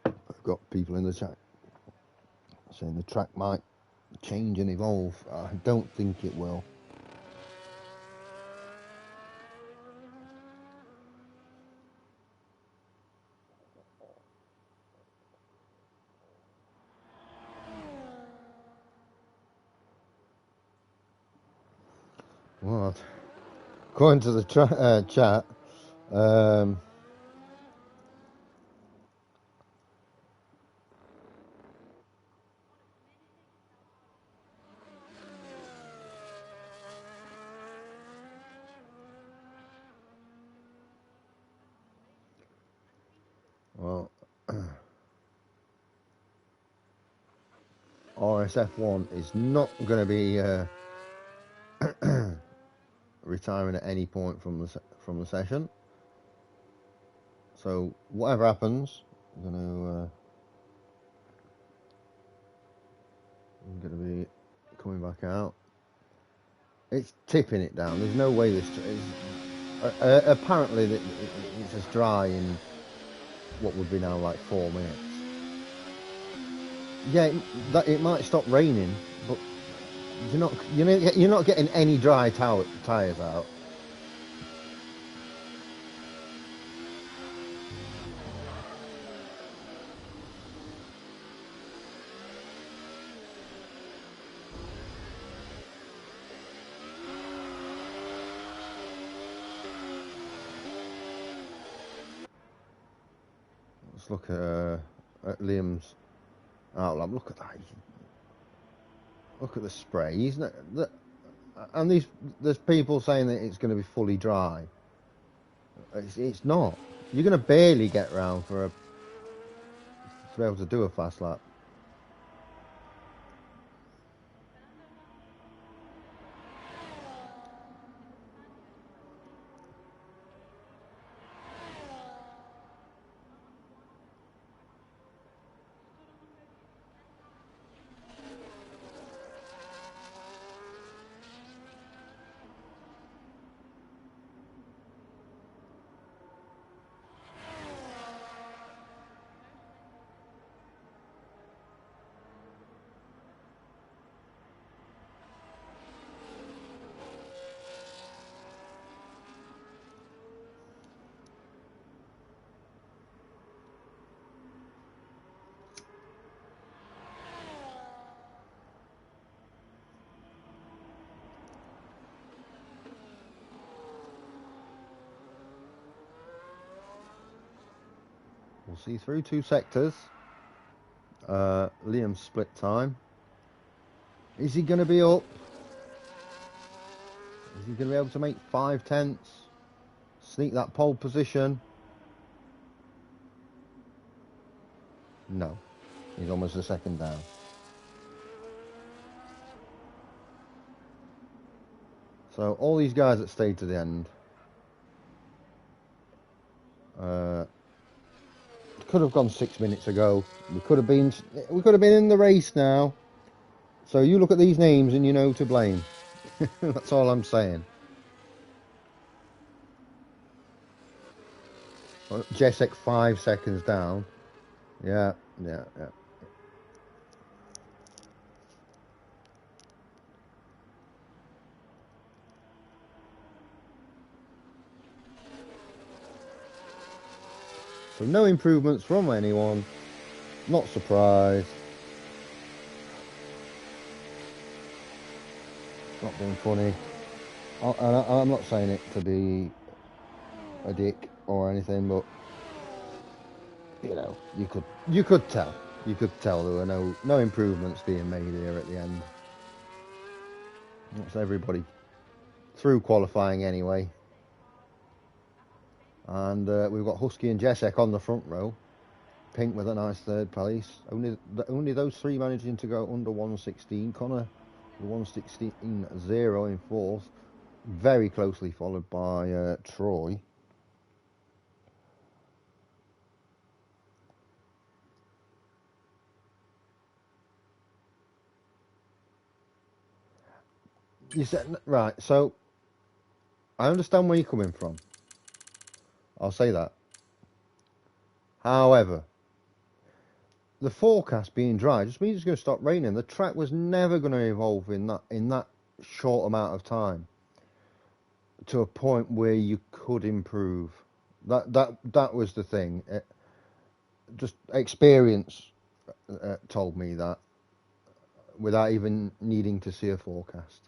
[SPEAKER 1] I've got people in the chat saying the track might change and evolve. I don't think it will. Well, according to the chat, well, RSF1 is not going to be retiring at any point from the session. So whatever happens, I'm going to be coming back out. It's tipping it down. There's no way this is. Apparently, it's as dry in what would be now like 4 minutes. Yeah, it might stop raining, but you're not getting any dry tires out. Let's look at Liam's outlap. Look at that. Look at the spray. He's not, and there's people saying that it's going to be fully dry. It's not. You're going to barely get round to be able to do a fast lap. We'll see through 2 sectors. Liam's split time. Is he going to be up? Is he going to be able to make 5/10? Sneak that pole position? No. He's almost a second down. So all these guys that stayed to the end could have gone 6 minutes ago. We could have been in the race now. So you look at these names and you know to blame. That's all I'm saying. Jesek 5 seconds down. Yeah. So no improvements from anyone. Not surprised. Not being funny. I'm not saying it to be a dick or anything, but you know, you could tell there were no improvements being made here at the end. That's everybody through qualifying anyway. And we've got Husky and Jesek on the front row. Pink with a nice 3rd place. Only those 3 managing to go under 116. Connor 116.0 in 4th. Very closely followed by Troy. You said right, so I understand where you're coming from. I'll say that. However, the forecast being dry just means it's going to stop raining. The track was never going to evolve in that short amount of time to a point where you could improve. That was the thing. Just experience told me that without even needing to see a forecast.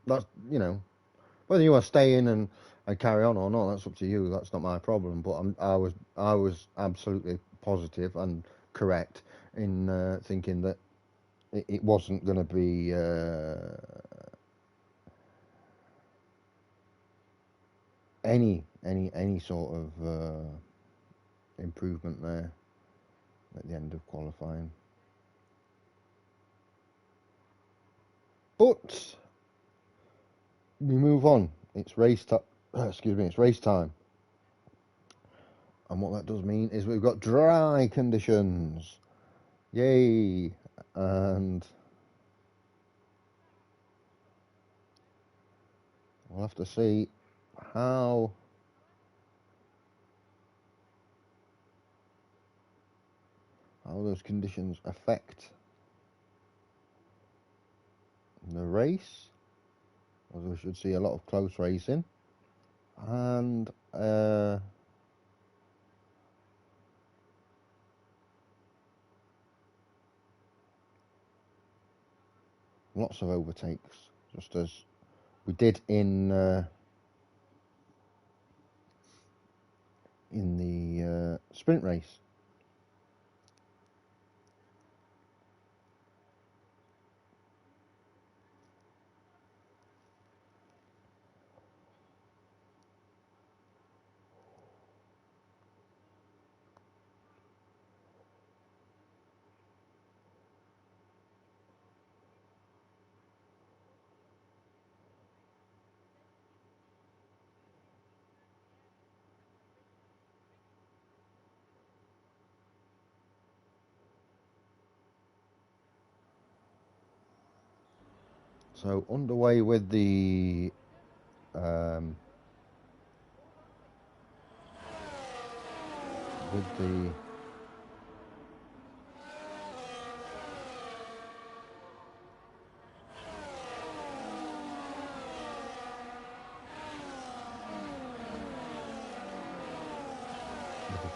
[SPEAKER 1] That's, you know, whether you want to stay in and carry on or not, that's up to you. That's not my problem. But I was absolutely positive and correct in thinking that it wasn't going to be any sort of improvement there at the end of qualifying. But we move on. It's race time. It's race time. And what that does mean is we've got dry conditions. Yay! And we'll have to see how those conditions affect the race. As we should see a lot of close racing. And lots of overtakes, just as we did in the sprint race. So underway with the with the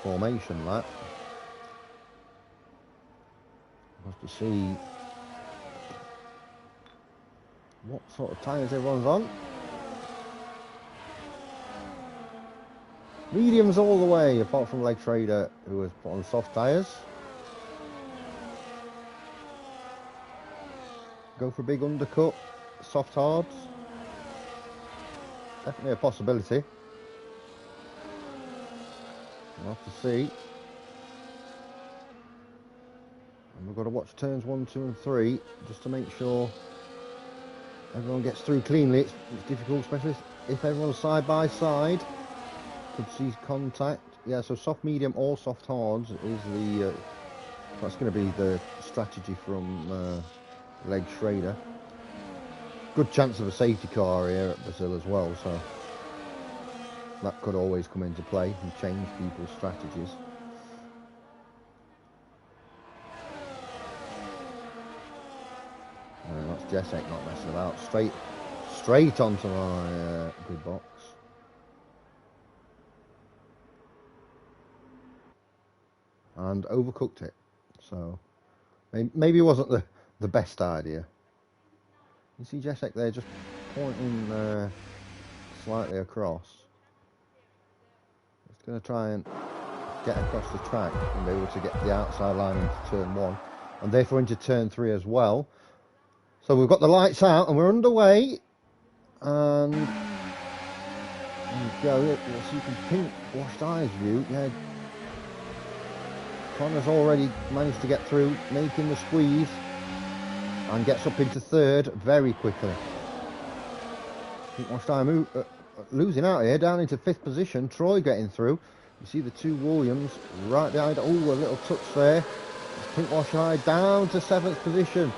[SPEAKER 1] formation lap. Just to see what sort of tyres everyone's on. Mediums all the way, apart from Leg Trader, who has put on soft tyres. Go for a big undercut, soft hards. Definitely a possibility. We'll have to see. And we've got to watch turns 1, 2 and 3 just to make sure everyone gets through cleanly. It's difficult, especially if everyone's side by side. Could see contact. Yeah, so soft, medium or soft hards is the that's going to be the strategy from Leg Schrader. Good chance of a safety car here at Brazil as well, so that could always come into play and change people's strategies. That's Jacek not messing about. Straight onto my grid box. And overcooked it. So maybe it wasn't the best idea. You see Jacek there just pointing slightly across. It's going to try and get across the track and be able to get the outside line into turn 1 and therefore into turn 3 as well. So we've got the lights out and we're underway, and there you go. You'll see from pink washed eyes view. Yeah, Connor's already managed to get through, making the squeeze, and gets up into third very quickly. Pink washed eye losing out here, down into 5th position. Troy getting through. You see the 2 Williams right behind. Oh, a little touch there. Pink washed eye down to 7th position.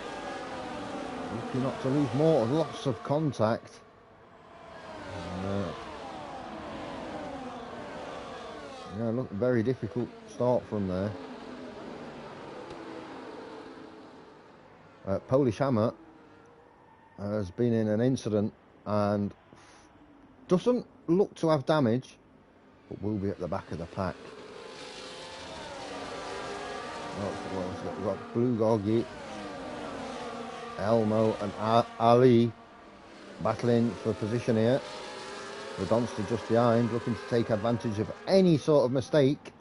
[SPEAKER 1] Looking not to lose more, lots of contact. Yeah, look, very difficult start from there. Polish Hammer has been in an incident and doesn't look to have damage, but will be at the back of the pack. We've got Blue Goggy, Elmo and Ali battling for position here. Radomski just behind, looking to take advantage of any sort of mistake.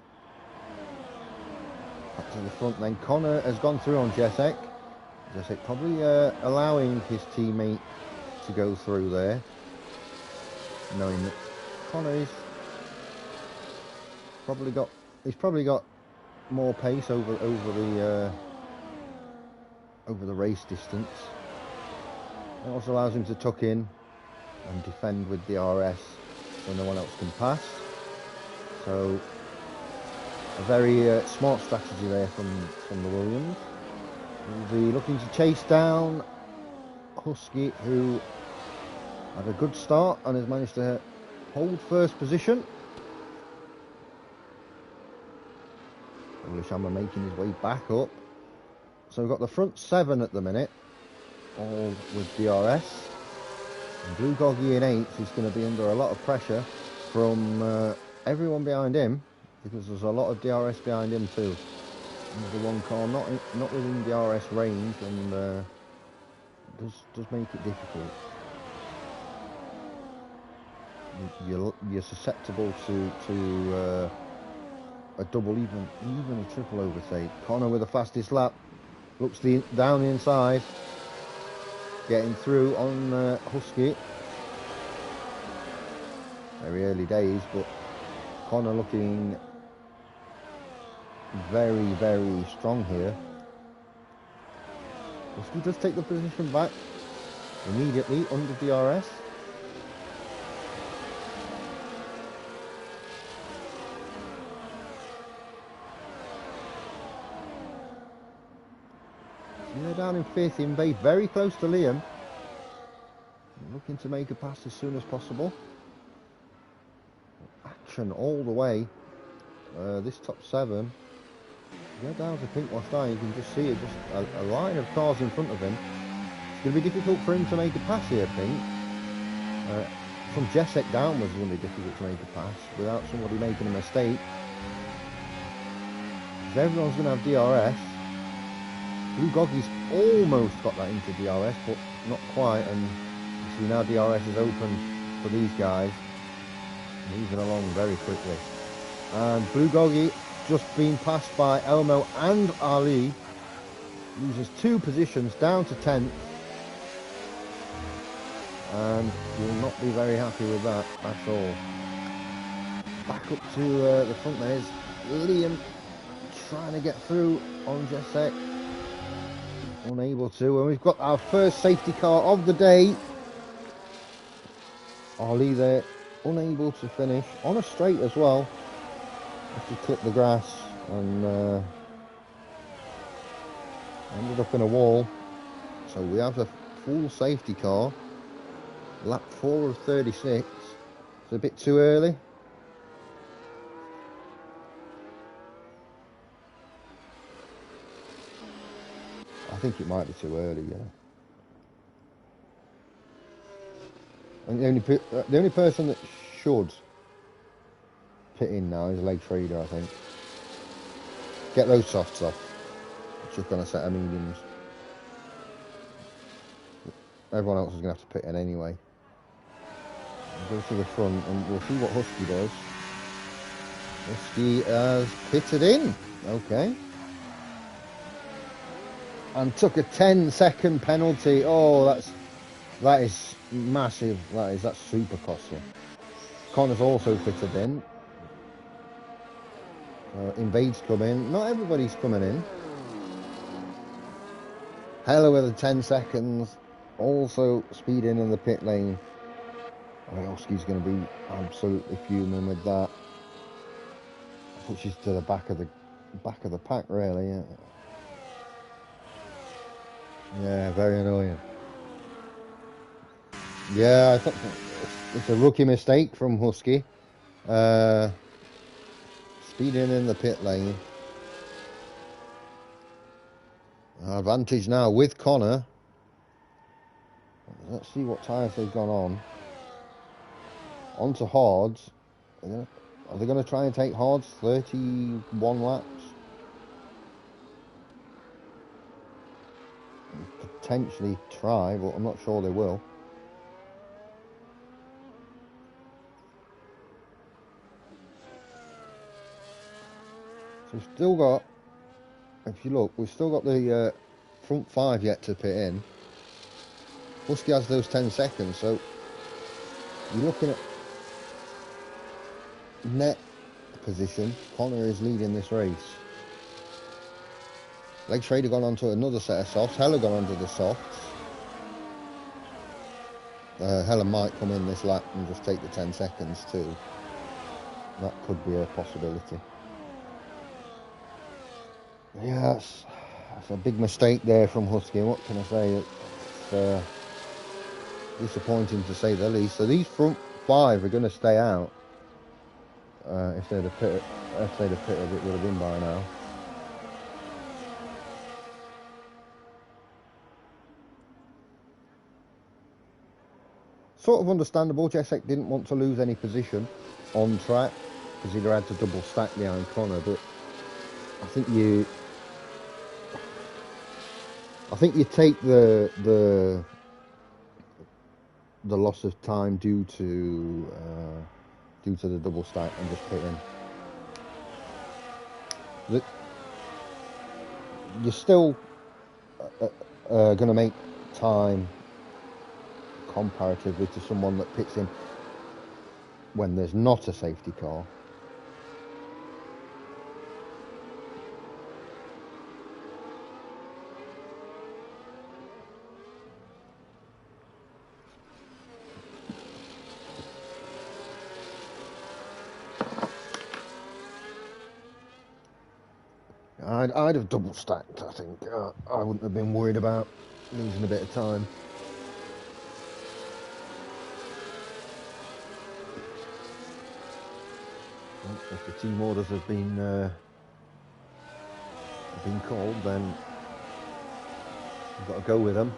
[SPEAKER 1] Back to the front then. Connor has gone through on Jacek. Jacek probably allowing his teammate to go through there, knowing that Connor is he's probably got more pace over the race distance. It also allows him to tuck in and defend with the RS so no one else can pass. So a very smart strategy there from the Williams. We'll be looking to chase down Husky, who had a good start and has managed to hold first position. Hammer making his way back up. So we've got the front 7 at the minute, all with DRS. And Blue Goggy in 8th is going to be under a lot of pressure from everyone behind him, because there's a lot of DRS behind him too. And the one car not within DRS range, and does make it difficult. You're susceptible to a double, even a triple overtake. Connor with the fastest lap, looks down the inside, getting through on Husky. Very early days, but Connor looking very, very strong here. Husky does take the position back immediately under DRS. They're down in 5th in base, very close to Liam. looking to make a pass as soon as possible. Action all the way. This top 7. Yeah, down to pink washed eye. You can just see it, just a line of cars in front of him. It's going to be difficult for him to make a pass here, Pink. From Jessek downwards, it's going to be difficult to make a pass without somebody making a mistake. Because everyone's going to have DRS. Blue Goggy's almost got that into DRS, but not quite. And you see now DRS is open for these guys, moving along very quickly. And Blue Goggy just being passed by Elmo and Ali, loses 2 positions down to 10th, and will not be very happy with that at all. Back up to the front there is Liam trying to get through on Jessek, unable to, and we've got our first safety car of the day. Ali there, unable to finish on a straight as well. Have to clip the grass and ended up in a wall. So we have a full safety car. Lap 4 of 36. It's a bit too early. I think it might be too early, yeah. And the only person that should pit in now is Leg Trader, I think. Get those softs off. Just on a set of mediums. Everyone else is going to have to pit in anyway. We'll go to the front and we'll see what Husky does. Husky has pitted in. Okay. And took a 10-second penalty. Oh, that is massive. That's super costly. Connor's also fitted in. Invade's come in. Not everybody's coming in. Hella with the 10 seconds. Also speeding in the pit lane. Husky's going to be absolutely fuming with that. Pushes to the back of the pack, really. Yeah, very annoying. Yeah, I think it's a rookie mistake from Husky. Speeding in the pit lane. Advantage now with Connor. Let's see what tyres they've gone on. Onto hards. Are they going to try and take hards? 31 laps. Potentially try, but I'm not sure they will. So we've still got, if you look, we've still got the front 5 yet to pit in. Husky has those 10 seconds, so you're looking at net position. Connor is leading this race. Leg Trader gone on to another set of softs. Hella gone onto the softs. Hella might come in this lap and just take the 10 seconds too. That could be a possibility. Yeah, that's a big mistake there from Husky. What can I say? It's disappointing to say the least. So these front 5 are going to stay out. If they'd have pitted, it would have been by now. Sort of understandable. Jessek didn't want to lose any position on track because he'd had to double stack behind Connor, but I think you take the loss of time due to the double stack and just pit in. You're still going to make time comparatively to someone that pits in when there's not a safety car. I'd have double stacked, I think. I wouldn't have been worried about losing a bit of time. If the team orders have been called, then you've got to go with them.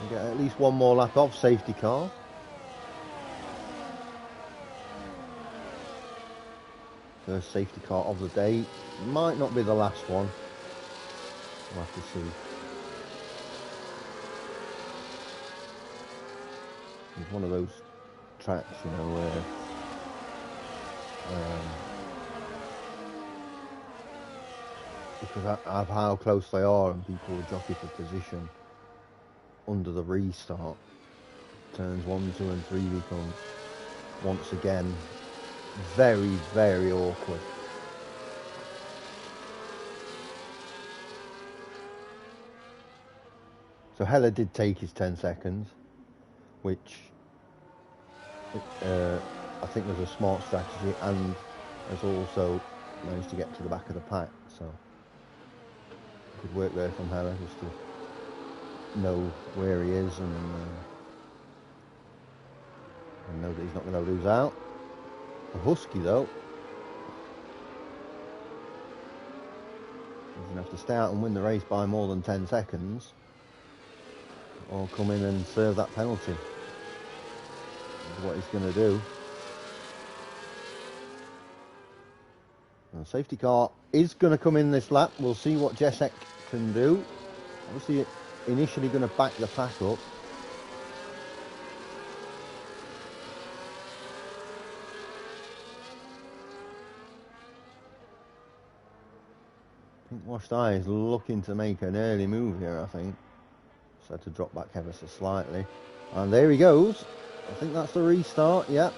[SPEAKER 1] You get at least one more lap of safety car. First safety car of the day. Might not be the last one. We'll have to see. It's one of those tracks, you know, where because of how close they are and people will jockey for position under the restart. Turns 1, 2 and 3 become once again very, very awkward. So Heller did take his 10 seconds, which I think was a smart strategy, and has also managed to get to the back of the pack. So good work there from Heller, just to know where he is and know that he's not going to lose out. The Husky, though, he's going to have to stay out and win the race by more than 10 seconds, or come in and serve that penalty. That's what he's going to do. And the safety car is going to come in this lap. We'll see what Jesek can do. Obviously, initially going to back the pack up. Pink Washed Eye is looking to make an early move here, I think. Just had to drop back ever so slightly. And there he goes. I think that's the restart, yep.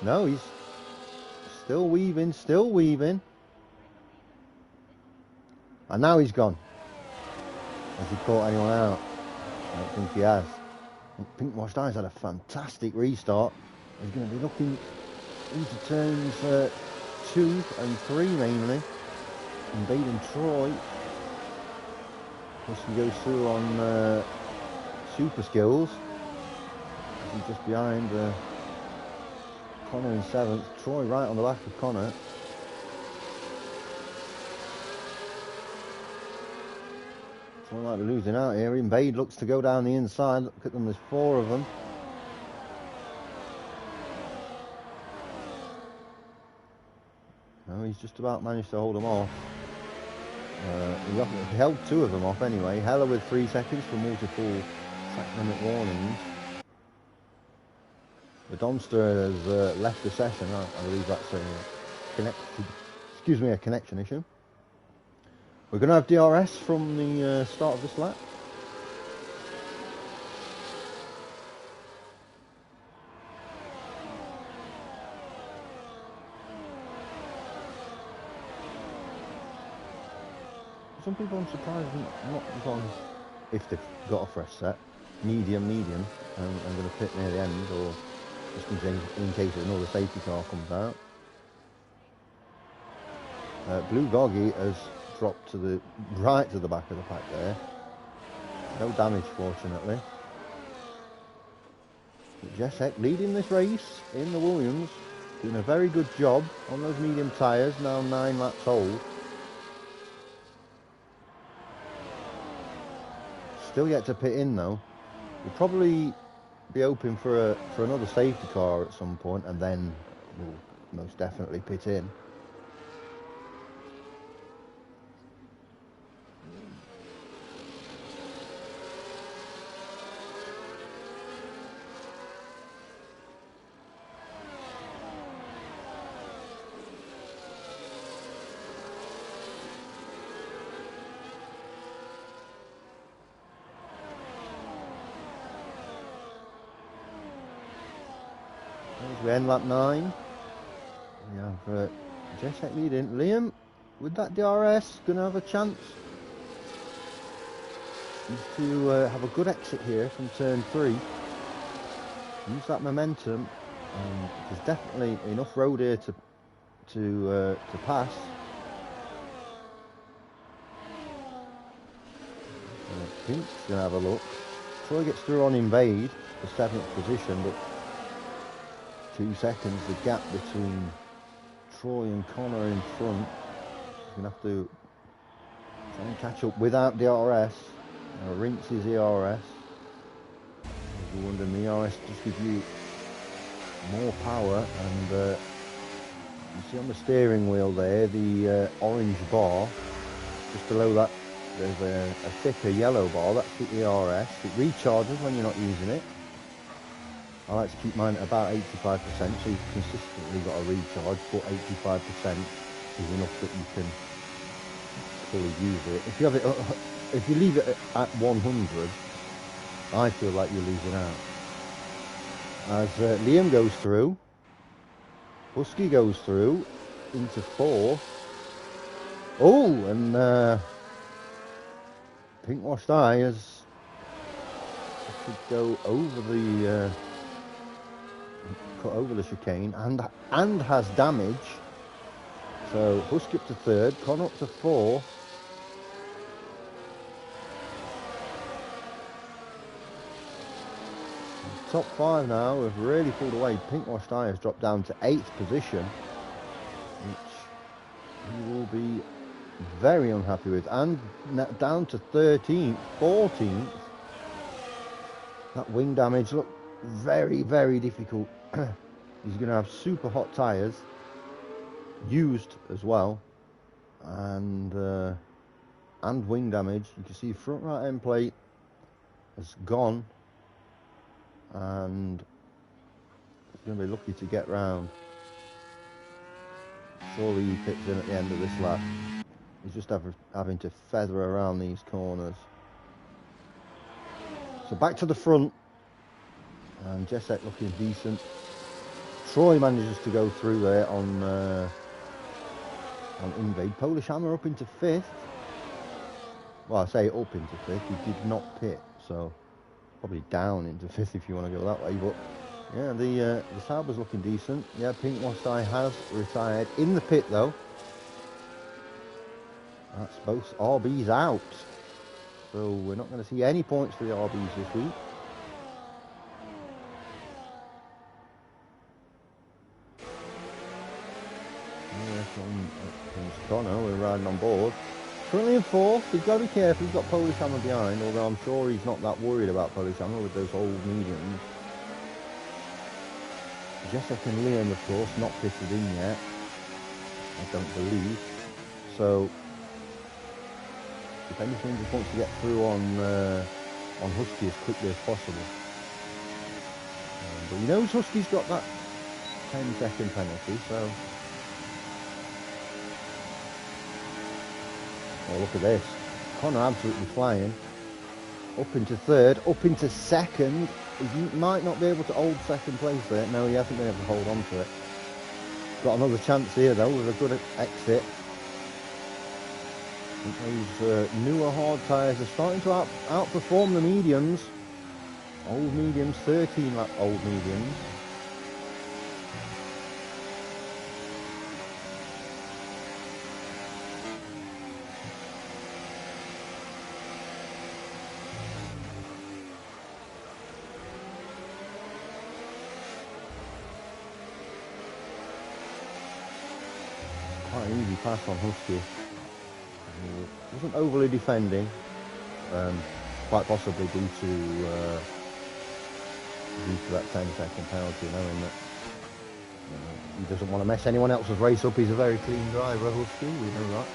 [SPEAKER 1] No, he's still weaving, still weaving. And now he's gone. Has he caught anyone out? I don't think he has. Pink Washed Eye's had a fantastic restart. He's going to be looking into turns 2 and 3 mainly. And Baden Troy, plus he goes through on super skills. He's just behind Connor in 7th. Troy right on the back of Connor. Troy might be losing out here. Invade looks to go down the inside. Look at them, there's 4 of them. No, he's just about managed to hold them off. He held 2 of them off anyway. Heller with 3 seconds for multiple track limit warnings. The Donster has left the session. I believe that's a connection issue. We're going to have DRS from the start of this lap. Some people, I'm surprised, not gone, if they've got a fresh set, medium, and going to pit near the end, or just in case another safety car comes out. Blue Goggy has dropped to the right to the back of the pack there. No damage, fortunately. But Jesek leading this race in the Williams, doing a very good job on those medium tyres, now 9 laps old. Still yet to pit in though. We'll probably be hoping for another safety car at some point, and then we'll most definitely pit in. We end lap 9. We have Jesek leading. Liam, with that DRS, going to have a chance to have a good exit here from turn 3. Use that momentum. There's definitely enough road here to pass. Pink's going to have a look. Troy gets through on Invade for 7th position, but 2 seconds, the gap between Troy and Connor in front. He's going to have to try and catch up without DRS. Rinse his ERS. If you're wondering, the ERS just gives you more power, and you see on the steering wheel there, the orange bar, just below that there's a thicker yellow bar, that's the ERS. It recharges when you're not using it. I like to keep mine at about 85%, so you've consistently got a recharge, but 85% is enough that you can fully use it. If you have it, if you leave it at 100, I feel like you're losing out. As Liam goes through, Husky goes through into 4. Oh, and Pink Washed Eye has to go over the cut over the chicane and has damage. So Husky up to 3rd, Connor up to 4. Top 5 now have really pulled away. Pink Washed Eye has dropped down to 8th position, which he will be very unhappy with, and down to 13th, 14th. That wing damage looked very, very difficult. He's going to have super hot tyres, used as well, and wing damage. You can see front right end plate has gone, and he's going to be lucky to get round. Surely he pits in at the end of this lap. He's just having to feather around these corners. So back to the front, and Jesek looking decent. Troy manages to go through there on Invade. Polish Hammer up into 5th. Well, I say up into 5th. He did not pit, so probably down into 5th if you want to go that way. But yeah, the Sauber's looking decent. Yeah, Pink Washed Eye has retired in the pit though. That's both RBs out, so we're not going to see any points for the RBs this week. Here comes Connor, we're riding on board. Currently in 4th, he's got to be careful, he's got Polish Hammer behind, although I'm sure he's not that worried about Polish Hammer with those old mediums. Jesek and Liam, of course, not pitted in yet, I don't believe. So if anything, just wants to get through on Husky as quickly as possible. But he knows Husky's got that 10-second penalty, so... Oh, look at this. Connor absolutely flying. Up into 3rd, up into 2nd. He might not be able to hold 2nd place there. No, he hasn't been able to hold on to it. Got another chance here, though, with a good exit. Those newer hard tyres are starting to outperform the mediums. Old mediums, 13 lap old mediums. Quite an easy pass on Husky. Wasn't overly defending, quite possibly due to that 10-second penalty, knowing that he doesn't want to mess anyone else's race up. He's a very clean driver, Husky, we know that.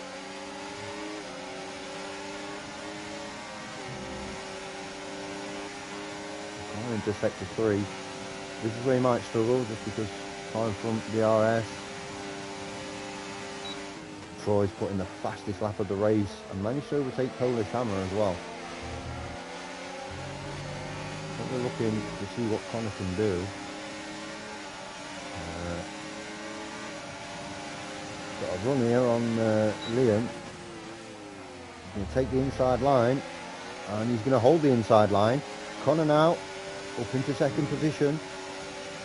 [SPEAKER 1] Into sector 3. This is where he might struggle, just because time from the RS. Troy's put in the fastest lap of the race and managed to overtake Polish Hammer as well. But we're looking to see what Connor can do. Got a run here on Liam. He's going to take the inside line, and he's going to hold the inside line. Connor now up into 2nd position,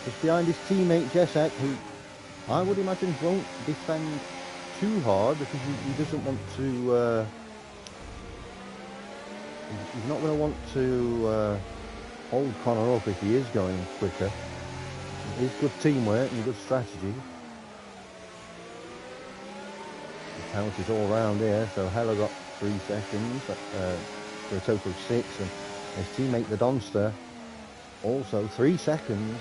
[SPEAKER 1] just behind his teammate Jesek, who I would imagine won't defend too hard, because he doesn't want to he's not going to want to hold Connor up if he is going quicker. It's good teamwork and good strategy. The penalties all round here, so Heller got 3 seconds for a total of 6, and his teammate the Donster also 3 seconds.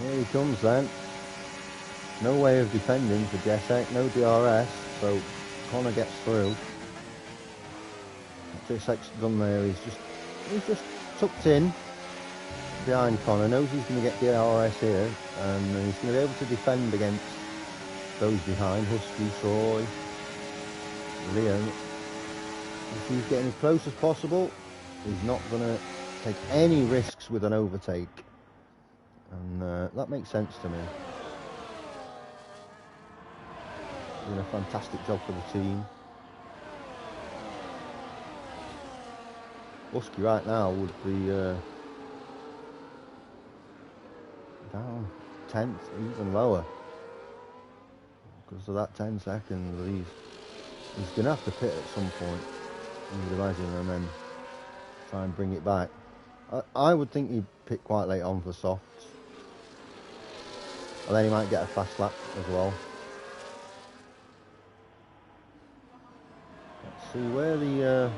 [SPEAKER 1] Here he comes then. No way of defending for Jesek, no DRS, so Connor gets through. What Jesek's done there, he's just tucked in behind Connor, knows he's going to get DRS here, and he's going to be able to defend against those behind, Husky, Troy, Liam. If he's getting as close as possible, he's not going to take any risks with an overtake, and that makes sense to me. Doing a fantastic job for the team. Husky right now would be down 10th, even lower, because of that 10 seconds. He's going to have to pit at some point, you would imagine, and then try and bring it back. I would think he'd pit quite late on for softs, and then he might get a fast lap as well. Let's see where the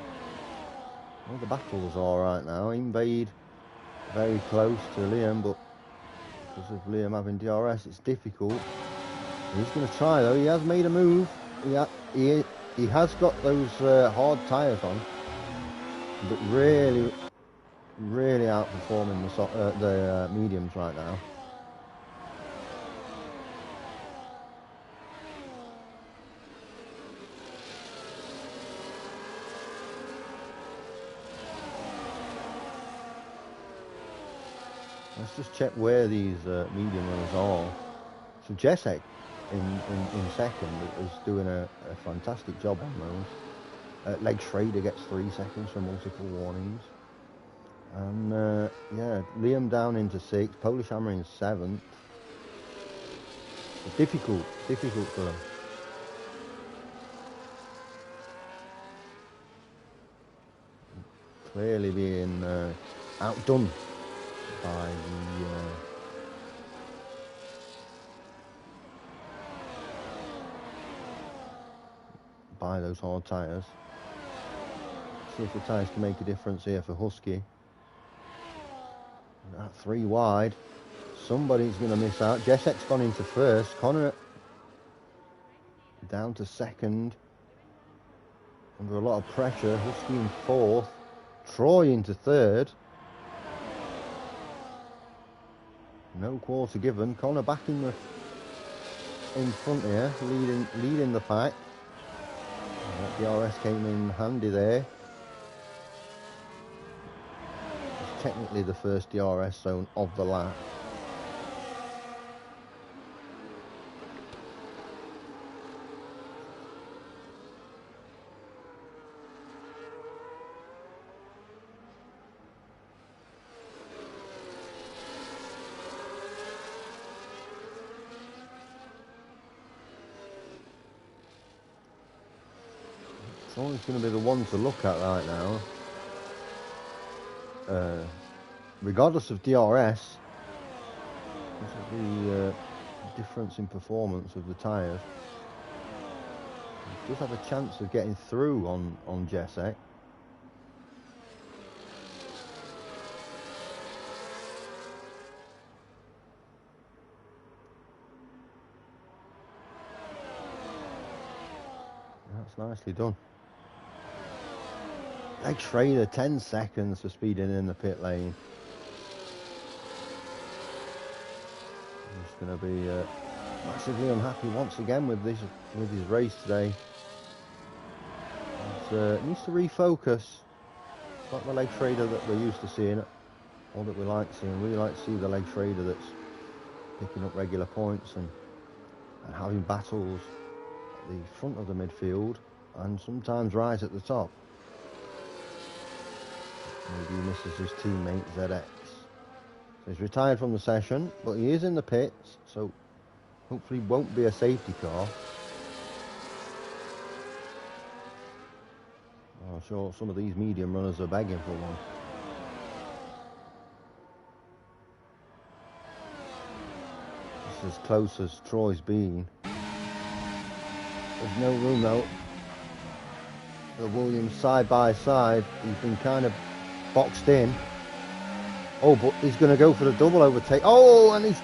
[SPEAKER 1] battles are right now. Invade very close to Liam, but because of Liam having DRS, it's difficult. He's going to try though. He has made a move. He has got those hard tyres on, but really outperforming the mediums right now. Let's just check where these medium runners are. So Jesek in second is doing a fantastic job on those. Leg Schrader gets 3 seconds for multiple warnings. And yeah, Liam down into 6th, Polish Hammer in 7th. Difficult for them. Clearly being outdone by those hard tyres. See if the tyres can make a difference here for Husky. At 3 wide, somebody's going to miss out. Jesek's gone into 1st. Connor down to 2nd. Under a lot of pressure. Husky in 4th. Troy into 3rd. No quarter given. Connor back in front here, leading the pack. The DRS came in handy there. It's technically the first DRS zone of the lap. Troy's going to be the one to look at right now. Regardless of DRS, because of the difference in performance of the tyres, he does have a chance of getting through on Jesek. That's nicely done. Leg Schrader, 10 seconds for speeding in the pit lane. He's going to be massively unhappy once again with his race today. He needs to refocus. It's not the Leg Schrader that we're used to seeing, or that we like seeing. We like to see the Leg Schrader that's picking up regular points and having battles at the front of the midfield and sometimes right at the top. Maybe he misses his teammate ZX. So he's retired from the session, but he is in the pits, so hopefully won't be a safety car. I'm sure some of these medium runners are begging for one. It's as close as Troy's been. There's no room though. The Williams side by side. He's been kind of boxed in. Oh, but he's going to go for the double overtake. Oh, and he's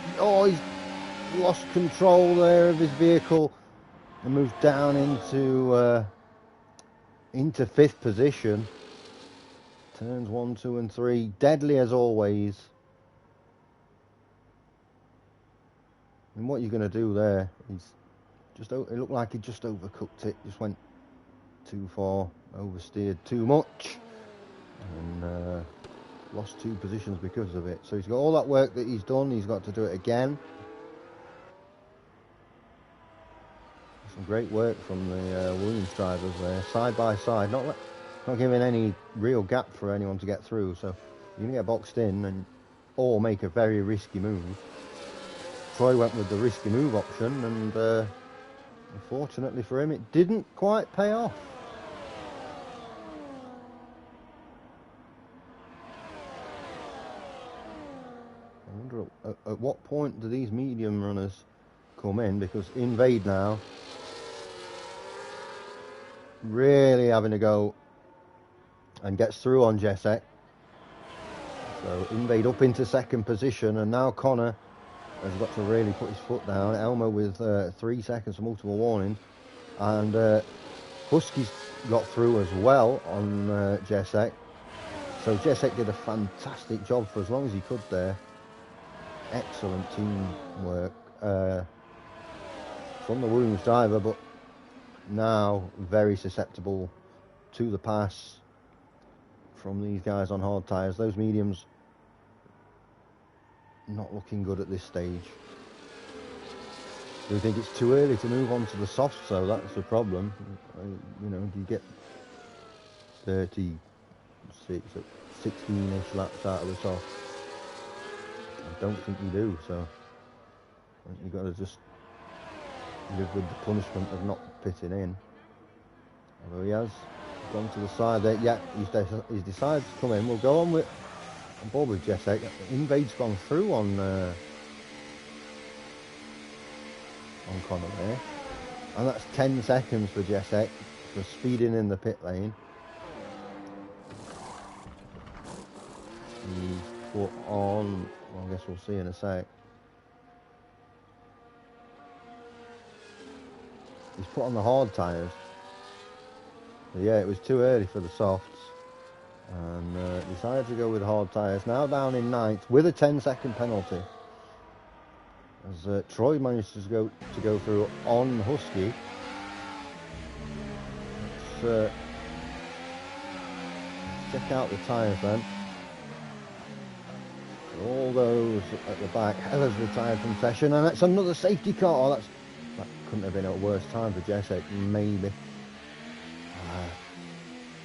[SPEAKER 1] lost control there of his vehicle and moved down into fifth position. Turns 1, 2, and 3, deadly as always. And what you're going to do there is it looked like he just overcooked it. Just went too far, oversteered too much, and lost 2 positions because of it. So he's got all that work that he's done. He's got to do it again. Some great work from the Williams drivers there, side by side, not giving any real gap for anyone to get through. So you can get boxed in or make a very risky move. Troy went with the risky move option, and unfortunately for him, it didn't quite pay off. I wonder at what point do these medium runners come in, because Invade now really having to go and gets through on Jesek. So Invade up into second position, and now Connor has got to really put his foot down. Elmo with 3 seconds for multiple warnings, and Husky's got through as well on Jesek. So Jesek did a fantastic job for as long as he could there. Excellent teamwork from the Williams driver, but now very susceptible to the pass from these guys on hard tyres. Those mediums not looking good at this stage. Do you think it's too early to move on to the softs, so that's the problem? You know, do you get 36, 16-ish laps out of the softs? I don't think you do, so I think you've got to just live with the punishment of not pitting in. Although he has gone to the side there. Yeah, he's decided to come in. We'll go on board with Jesek. Invade's gone through on Connor there, and that's 10 seconds for Jesek for speeding in the pit lane. He's put on, well, I guess we'll see in a sec. He's put on the hard tyres. So yeah, it was too early for the softs, and decided to go with hard tyres. Now down in 9th with a 10-second penalty, as Troy managed to go through on Husky. Let's check out the tyres then. All those at the back. Heller's retired from session, and that's another safety car. That couldn't have been a worse time for Jesek, maybe.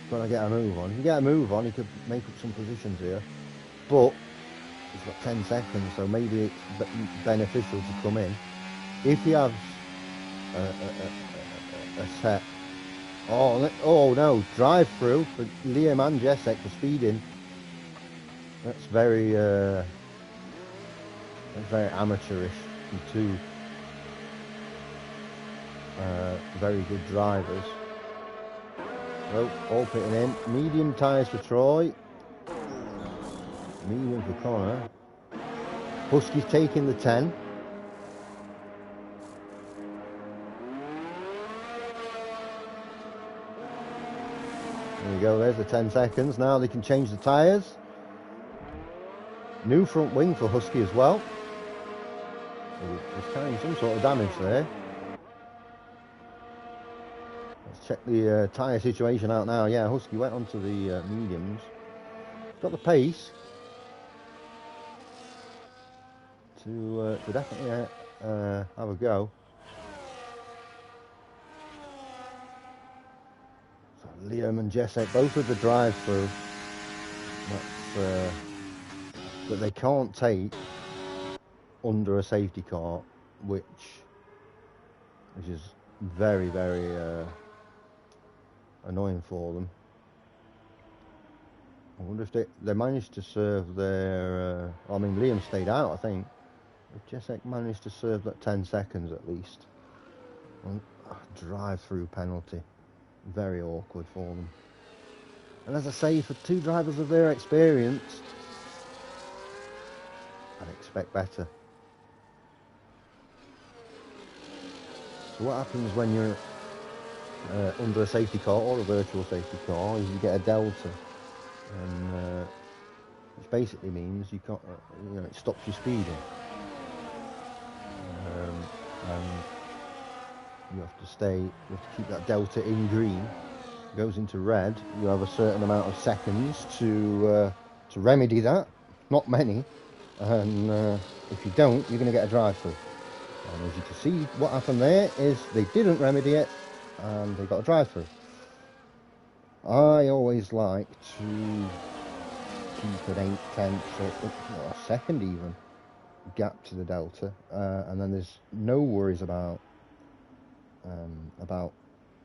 [SPEAKER 1] Got to get a move on. If you get a move on, he could make up some positions here. But he's got 10 seconds, so maybe it's beneficial to come in. If he has a set. Oh no, drive through for Liam and Jesek for speeding. That's very amateurish from 2 very good drivers. So, all pitting in. Medium tyres for Troy. Medium for Connor. Husky's taking the 10. There you go, there's the 10 seconds. Now they can change the tyres. New front wing for Husky as well. He's carrying some sort of damage there. Let's check the tyre situation out now. Yeah, Husky went onto the mediums. Got the pace to definitely have a go. So Liam and Jesek both with the drive through. That's that they can't take under a safety car, which is very, very annoying for them. I wonder if they managed to serve their... I mean, Liam stayed out, I think. If Jesek managed to serve that 10 seconds at least. And, drive-through penalty. Very awkward for them. And as I say, for two drivers of their experience, I'd expect better. So what happens when you're under a safety car or a virtual safety car is you get a delta, and which basically means you can't, it stops you speeding, and you have to keep that delta in green. It goes into red. You have a certain amount of seconds to remedy that. Not many, and if you don't, you're going to get a drive-through. And as you can see, what happened there is they didn't remedy it, and they got a drive-through. I always like to keep an 8/10 or a second even gap to the delta, and then there's no worries about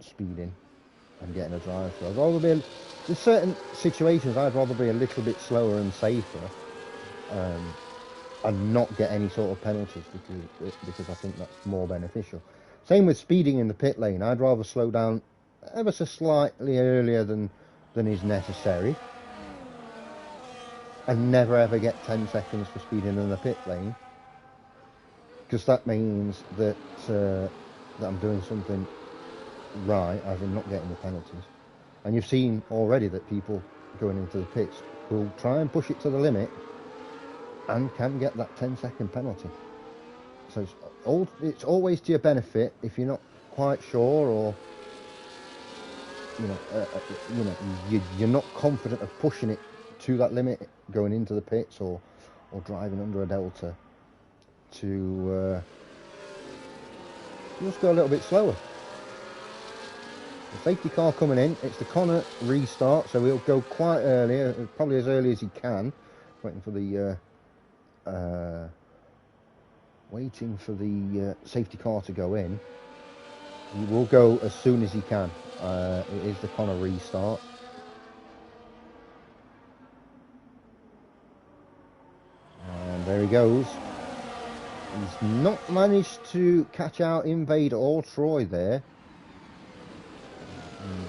[SPEAKER 1] speeding and getting a drive-through. I'd rather be in certain situations. I'd rather be a little bit slower and safer, and not get any sort of penalties because I think that's more beneficial. Same with speeding in the pit lane. I'd rather slow down ever so slightly earlier than is necessary, and never ever get 10 seconds for speeding in the pit lane, because that means that I'm doing something right, as in not getting the penalties. And you've seen already that people going into the pits will try and push it to the limit and can get that 10-second penalty. So it's always to your benefit if you're not quite sure, or you're not confident of pushing it to that limit going into the pits, or driving under a delta, to just go a little bit slower. The safety car coming in, it's the Connor restart, so he'll go quite early, probably as early as he can, waiting for the safety car to go in. He will go as soon as he can. It is the Connor restart. And there he goes. He's not managed to catch out Invade or Troy there. And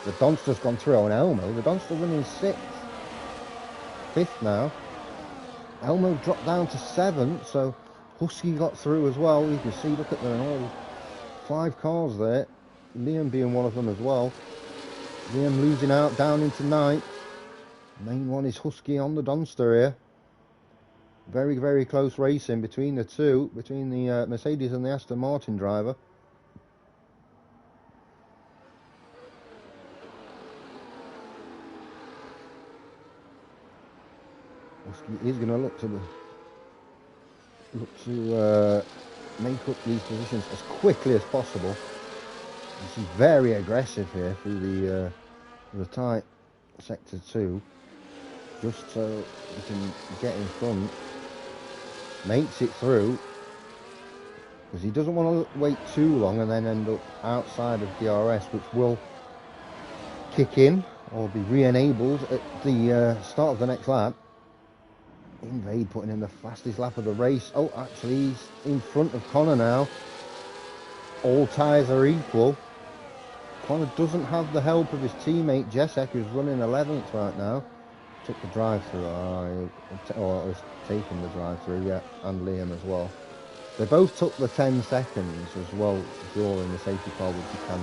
[SPEAKER 1] the Donster's gone through on Elmo. The Donster running 6th. 5th now. Elmo dropped down to 7th, so Husky got through as well. You can see, look at them all. 5 cars there. Liam being one of them as well. Liam losing out down into 9th. Main one is Husky on the Donster here. Very, very close racing between the two, between the Mercedes and the Aston Martin driver. Husky is going to look to make up these positions as quickly as possible. He's very aggressive here through the tight sector 2, just so he can get in front. Makes it through, because he doesn't want to wait too long and then end up outside of DRS, which will kick in or be re-enabled at the start of the next lap. Invade putting in the fastest lap of the race. Oh, actually he's in front of Connor now. All tyres are equal. Connor doesn't have the help of his teammate Jesek, who's running 11th right now. Took the drive-through, or was taking the drive-through, yeah, and Liam as well. They both took the 10 seconds as well during the safety car, which you can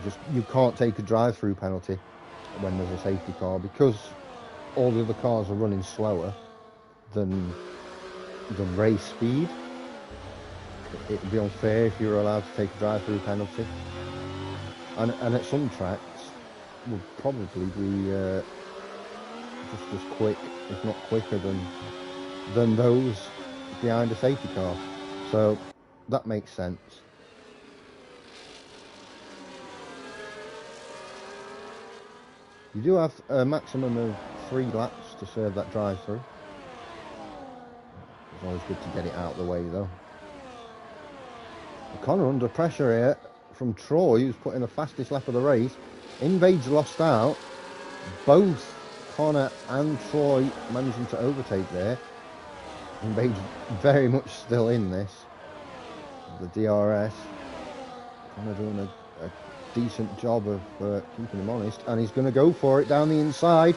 [SPEAKER 1] do. You can't take a drive-through penalty when there's a safety car, because all the other cars are running slower than race speed. It would be unfair if you were allowed to take a drive-through penalty. And at some tracks will probably be just as quick, if not quicker, than those behind a safety car. So that makes sense. You do have a maximum of 3 laps to serve that drive-through. It's always good to get it out of the way though. Connor under pressure here from Troy, who's put in the fastest lap of the race. Invade's lost out. Both Connor and Troy managing to overtake there. Invade's very much still in this. The DRS. Connor doing a decent job of keeping him honest. And he's going to go for it down the inside.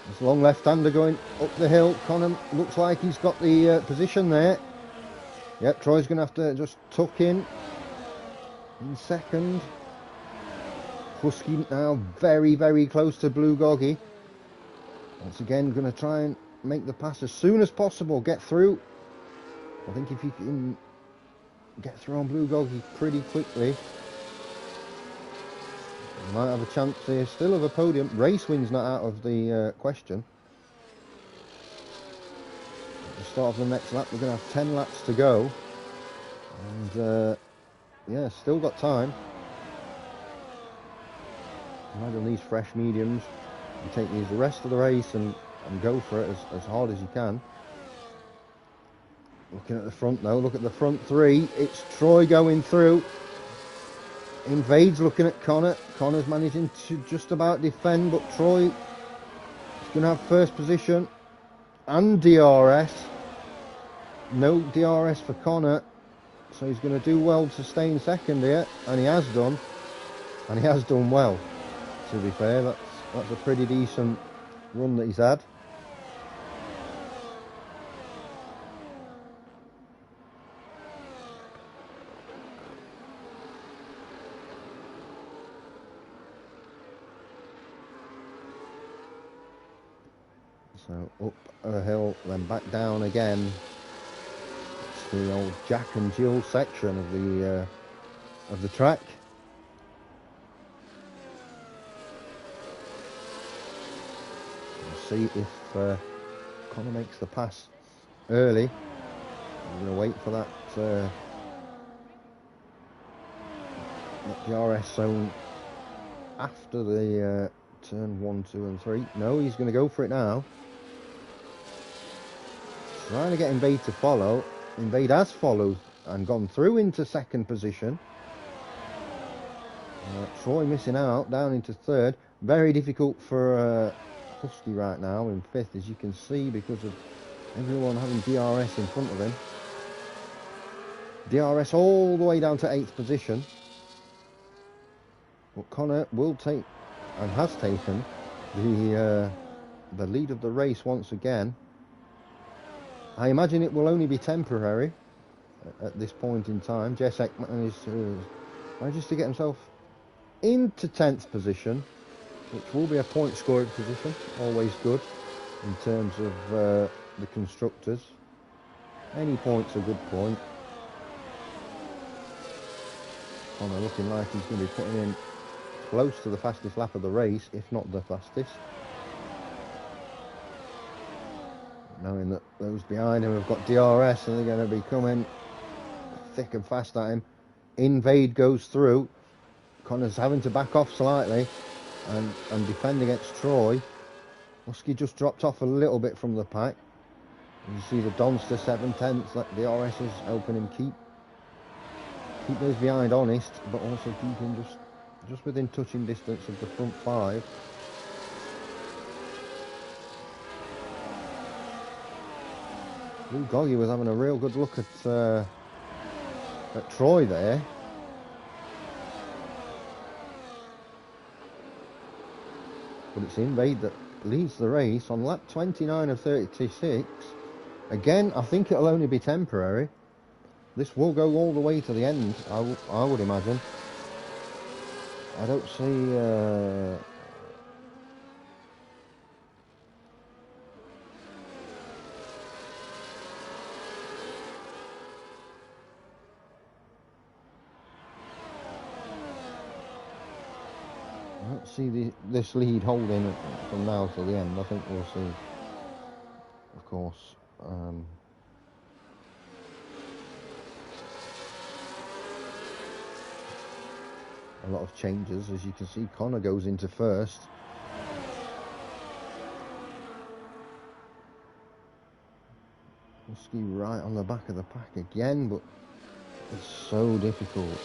[SPEAKER 1] There's a long left-hander going up the hill. Connor looks like he's got the position there. Yep, Troy's going to have to just tuck in second. Husky now very, very close to Blue Goggy. Once again, going to try and make the pass as soon as possible. Get through. I think if you can get through on Blue Goggy pretty quickly, you might have a chance here still of a podium. Race win's not out of the question. At the start of the next lap, we're going to have 10 laps to go. And yeah, still got time. Imagine these fresh mediums. You take these the rest of the race and go for it as hard as you can. Looking at the front though, look at the front three. It's Troy going through. Invade's looking at Connor. Connor's managing to just about defend, but Troy is going to have first position and DRS. No DRS for Connor, so he's going to do well to stay in second here, and he has done. And he has done well, to be fair. That's a pretty decent run that he's had. So up a hill, then back down again. It's the old Jack and Jill section of the track. We'll see if Connor makes the pass early. I'm going to wait for that DRS zone after the turn 1, 2 and 3. No, he's going to go for it now. Trying to get Invade to follow. Invade has followed and gone through into second position. Troy missing out, down into third. Very difficult for Husky right now in fifth, as you can see, because of everyone having DRS in front of him. DRS all the way down to 8th position. But Connor will take, and has taken, the lead of the race once again. I imagine it will only be temporary at this point in time. Jesek manages to get himself into 10th position, which will be a point scoring position. Always good in terms of the constructors. Any point's a good point. Connor looking like he's going to be putting in close to the fastest lap of the race, if not the fastest. Knowing that those behind him have got DRS and they're going to be coming thick and fast at him. Invade goes through. Connor's having to back off slightly and defend against Troy. Husky just dropped off a little bit from the pack. You see the Donster 7/10. That DRS is helping him keep those behind honest, but also keep him just within touching distance of the front five. Blue Goggy was having a real good look at Troy there. But it's Invade that leads the race on lap 29 of 36. Again, I think it'll only be temporary. This will go all the way to the end, I would imagine. I don't see... I don't see this lead holding from now till the end. I think we'll see, of course. A lot of changes, as you can see. Connor goes into first. Husky right on the back of the pack again, but it's so difficult.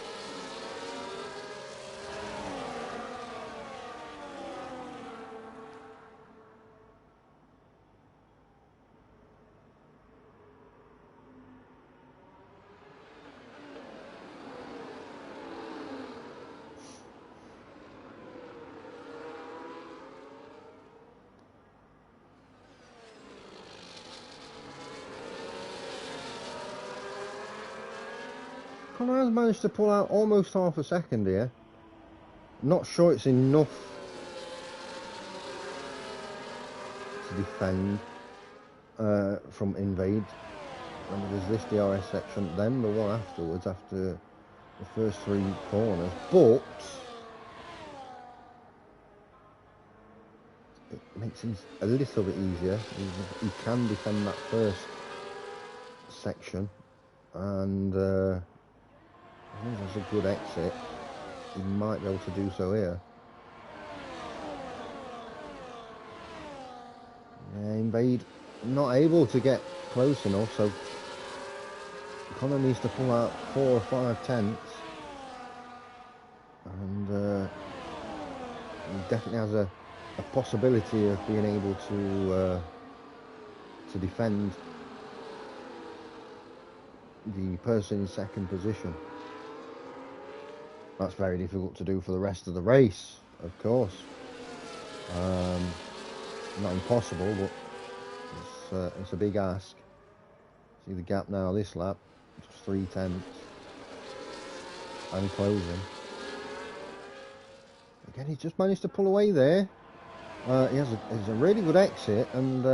[SPEAKER 1] Connor has managed to pull out almost half a second here. Not sure it's enough to defend from invade. And there's this DRS section, then the one afterwards, after the first 3 corners. But it makes it a little bit easier. He can defend that first section, and I think there's a good exit. He might be able to do so here. Yeah, invade not able to get close enough, so Connor needs to pull out 4 or 5 tenths, and he definitely has a possibility of being able to defend the person in second position. That's very difficult to do for the rest of the race, of course. Not impossible, but it's a big ask. See the gap now this lap, just 3 tenths, and closing. Again, he's just managed to pull away there. He has a really good exit, and